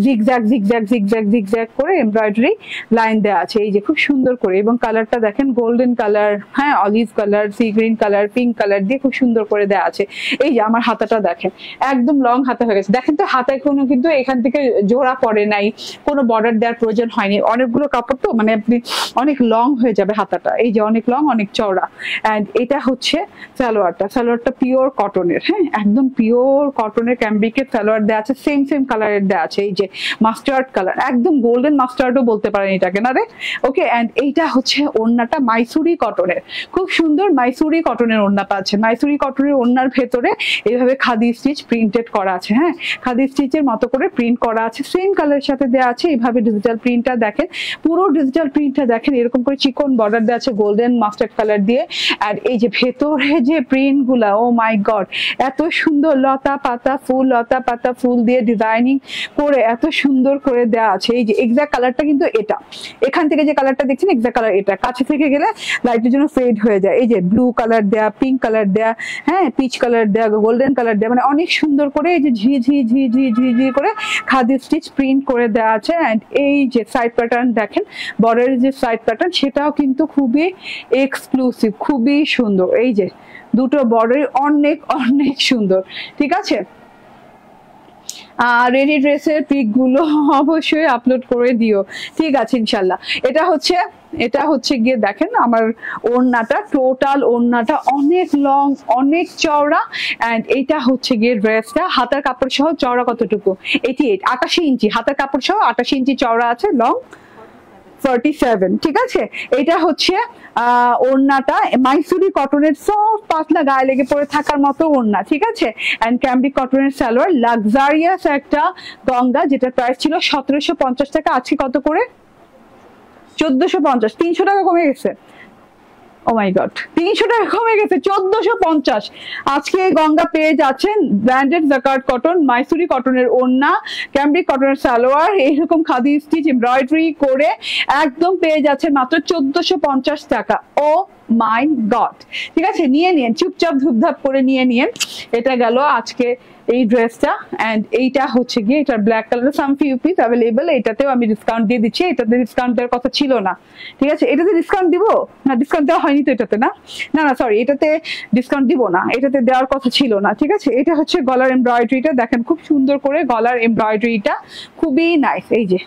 জিগজ্যাগ জিগজ্যাগ জিগজ্যাগ জিগজ্যাগ করে এমব্রয়ডারি লাইন দেওয়া আছে, এই যে খুব সুন্দর করে। এবং কালারটা দেখেন গোল্ডেন কালার, হ্যাঁ olive colour, sea green colour, pink colour দিয়ে খুব সুন্দর করে দেওয়া আছে। এই যে আমার হাতাটা দেখেন একদম লং হাতা হয়ে গেছে, দেখেন তো হাতায় কোনো কিন্তু এখান থেকে জোড়া পড়ে নাই, কোনো বর্ডার দেওয়ার প্রয়োজন হয়নি। অনেকগুলো কাপড় তো মানে আপনি অনেক লং হয়ে যাবে হাতাটা, এই যে অনেক লং অনেক চওড়া। অ্যান্ড এটা হচ্ছে সালোয়ারটা পিওর কটনের, হ্যাঁ একদম পিওর কটনের ক্যামব্রিকের সালোয়ার দেওয়া আছে, সেম কালারের দেওয়া আছে, এই যে মাস্টার্ড কালার, একদম গোল্ডেন মাস্টার্ডও বলতে পারেন এটাকে না রে। ওকে, অ্যান্ড এইটা হচ্ছে ওড়নাটা মাইসুরি কটনের, খুব সুন্দর মাইসুরি কটনের ওড়না পাচ্ছে। মাইসুরি কটনের ওড়নার ভেতরে এইভাবে খাদি স্টিচ প্রিন্টেড করা আছে, হ্যাঁ খাদি স্টিচের মতো করে প্রিন্ট করা আছে, সেম কালারের সাথে দেওয়া আছে। এইভাবে ডিজিটাল প্রিন্টটা দেখেন, পুরো ডিজিটাল প্রিন্টটা দেখেন, এরকম করে চিকন বর্ডার দেওয়া আছে গোল্ডেন মাস্টার্ড কালার দিয়ে। আর এই যে ভেতরে যে প্রিন্ট গুলা, ও মাই গড, এত সুন্দর লতা পাতা ফুল দিয়ে ডিজাইনিং করে এত সুন্দর করে দেওয়া আছে। এই যে এক্সাক্ট কালারটা কিন্তু এটা, এখান থেকে যে কালারটা দেখছেন এক্সাক্ট কালার এটা, কাছে থেকে গেলে লাইটের জন্য ফেড হয়ে যায়। এই যে ব্লু কালার দেয়া, পিঙ্ক কালার দেয়া, হ্যাঁ পিচ কালার দেয়া, গোল্ডেন কালার দেয়া, মানে অনেক সুন্দর করে এই যে ঝি করে খাদি স্টিচ প্রিন্ট করে দেওয়া আছে। অ্যান্ড এই যে সাইড প্যাটার্ন দেখেন, বর্ডারের যে সাইড প্যাটার্ন সেটাও কিন্তু খুবই এক্সক্লুসিভ, খুবই সুন্দর। এই যে দুটো বর্ডার অনেক সুন্দর, ঠিক আছে। রেডি ড্রেসের পিক গুলো অবশ্যই আপলোড করে দিও, ঠিক আছে ইনশাল্লাহ। এটা হচ্ছে গিয়ে দেখেন আমার ওড়নাটা, টোটাল ওড়নাটা অনেক লং, অনেক চওড়া। অ্যান্ড এইটা হচ্ছে গিয়ে ড্রেসটা, হাতার কাপড় সহ চওড়া কতটুকু, 88 ইঞ্চি, হাতার কাপড় সহ 88 ইঞ্চি চওড়া আছে, লং 47, ঠিক আছে। এটা হচ্ছে ওড়নাটা মাইসুরি কটনের সফট পাতলা গায়ে লেগে পড়ে থাকার মতো ওড়না, ঠিক আছে। অ্যান্ড ক্যামব্রিক কটনের সালোয়ার, লাক্সারিয়াস একটা গঙ্গা, যেটা প্রাইস ছিল 1750 টাকা, আজকে কত করে 1450, 300 টাকা কমে গেছে। ও মাই গড, 300 টাকা কমে গেছে, 1450। আজকে গঙ্গা পেয়ে যাচ্ছেন ব্র্যান্ডেড জাকার্ড কটন, মাইসুরি কটনের ওড়না, ক্যামব্রিক কটনের সালোয়ার, এইরকম খাদি স্টিচ এমব্রয়ডারি করে একদম পেয়ে যাচ্ছেন মাত্র 1450 টাকা। ও মাই গড, ঠিক আছে, নিয়ে নিন, চুপচাপ ধুপধাপ করে নিয়ে নিন। এটা গেল আজকে এই ড্রেসটা। অ্যান্ড এইটা হচ্ছে গিয়ে এটার ব্ল্যাক কালার, সাম ফিউ পিস অ্যাভেলেবল, এটাতেও আমি ডিসকাউন্ট দিয়ে দিচ্ছি, এটাতে ডিসকাউন্ট দেওয়ার কথা ছিল না, ঠিক আছে। এটাতে ডিসকাউন্ট দিব না, ডিসকাউন্ট দেওয়া হয়নি তো এটাতে, না সরি, এটাতে ডিসকাউন্ট দিব না, এটাতে দেওয়ার কথা ছিল না, ঠিক আছে। এটা হচ্ছে গলার এমব্রয়ডারিটা দেখেন, খুব সুন্দর করে গলার এমব্রয়ডারিটা, খুবই নাইস। এই যে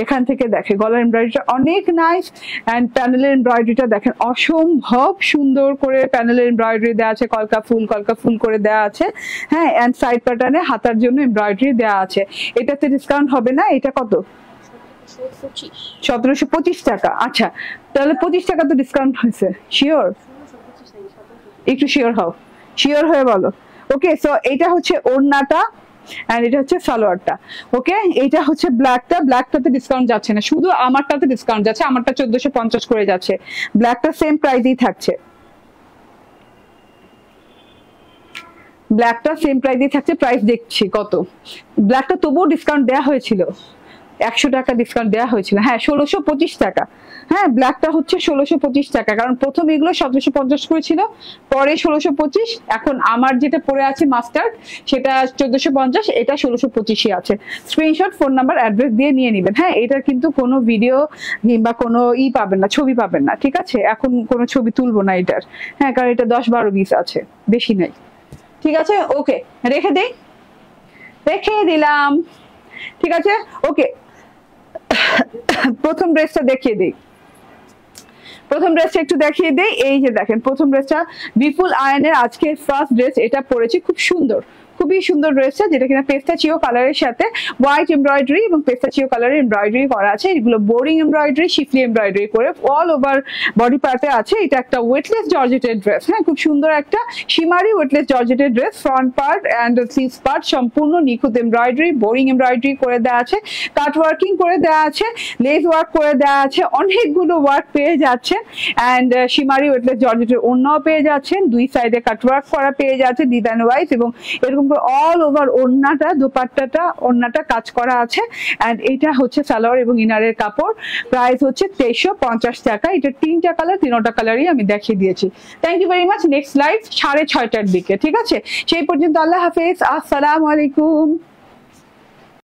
এখান থেকে দেখে গলার এমব্রয়ডারিটা অনেক নাইস। অ্যান্ড প্যানেলের এমব্রয়ডারিটা দেখেন, অসম্ভব সুন্দর করে প্যানেলের এমব্রয়ডারি দেওয়া আছে, কলকা ফুল করে দেওয়া আছে, হ্যাঁ। অ্যান্ড সাইড প্যাটার্নে হাতার জন্য এমব্রয়ডারি দেওয়া আছে। এটাতে ডিসকাউন্ট হবে না, এটা কত 1725 টাকা। আচ্ছা, তাহলে 25 টাকা তো ডিসকাউন্ট হয়েছে, শিওর? একটু শিওর হয়ে বলো। ওকে, সো এটা হচ্ছে ওড়নাটা, এন্ড এটা হচ্ছে সালোয়ারটা। ওকে, এটা হচ্ছে ব্ল্যাকটাতে ডিসকাউন্ট যাচ্ছে না, শুধু আমারটাতে ডিসকাউন্ট যাচ্ছে, আমারটা 1450 করে যাচ্ছে, ব্ল্যাকটা সেম প্রাইসেই থাকছে, প্রাইস দেখছি কত। ব্ল্যাকটা তবুও ডিসকাউন্ট দেওয়া হয়েছিল, 100 টাকা ডিসকাউন্ট দেওয়া হয়েছিল, হ্যাঁ 1625 টাকা। হ্যাঁ, ব্ল্যাকটা হচ্ছে 1625 টাকা, কারণ প্রথম এগুলো 1750 করেছিল, পরে 1625, এখন আমার যেটা পরে আছে মাস্টার্ড সেটা 1450, এটা 1625 আছে। স্ক্রিনশট, ফোন নাম্বার, অ্যাড্রেস দিয়ে নিয়ে নেবেন। হ্যাঁ, এটার কিন্তু কোনো ভিডিও কিংবা কোনো পাবেন না, ছবি পাবেন না, ঠিক আছে। এখন কোনো ছবি তুলবো না এটার, হ্যাঁ, কারণ এটা 10-12 পিস আছে, বেশি নাই, ঠিক আছে। ওকে, রেখে দিলাম, ঠিক আছে। ওকে, প্রথম ড্রেসটা দেখিয়ে দিই, একটু দেখিয়ে দেই। এই যে দেখেন, প্রথম ড্রেসটা বিপুল আয়নের আজকে ফার্স্ট ড্রেস, এটা পরেছি, খুবই সুন্দর ড্রেসটা, যেটা কিনা পেস্তাচিও কালারের সাথে হোয়াইট এমব্রয়ডারি এবং পেস্তাচিও কালারের এমব্রয়ডারি করা আছে। এগুলো বোরিং এমব্রয়ডারি, শিফলি এমব্রয়ডারি করে অল ওভার বডি পার্টে আছে। এটা একটা ওয়েটলেস জর্জেটের ড্রেস, হ্যাঁ, খুব সুন্দর একটা শিমারি ওয়েটলেস জর্জেটের dress. Front part and sleeves part সম্পূর্ণ নিখুঁত এমব্রয়ডারি, বোরিং এমব্রয়ডারি করে দেওয়া আছে, কাট ওয়ার্কিং করে দেওয়া আছে, লেস ওয়ার্ক করে দেওয়া আছে, অনেকগুলো ওয়ার্ক পেয়ে যাচ্ছে। অ্যান্ড শিমারি ওয়েটলেস জর্জেটের ওড়নাও পেয়ে যাচ্ছেন, দুই সাইডে কাট ওয়ার্ক করা পেয়ে যাচ্ছে ডিজাইন ওয়াইজ, এবং এরকম অল ওভার ওড়নাটা, দোপাট্টাটা, ওড়নাটা কাজ করা আছে। এন্ড এটা হচ্ছে সালোয়ার এবং ইনারের কাপড়, প্রাইস হচ্ছে 2350 টাকা। এটা 3টা কালার, 3টা কালারই আমি দেখিয়ে দিয়েছি। Thank you very much. Next live 6:30টার দিকে, ঠিক আছে। সেই পর্যন্ত আল্লাহ হাফেজ, আসসালামু আলাইকুম।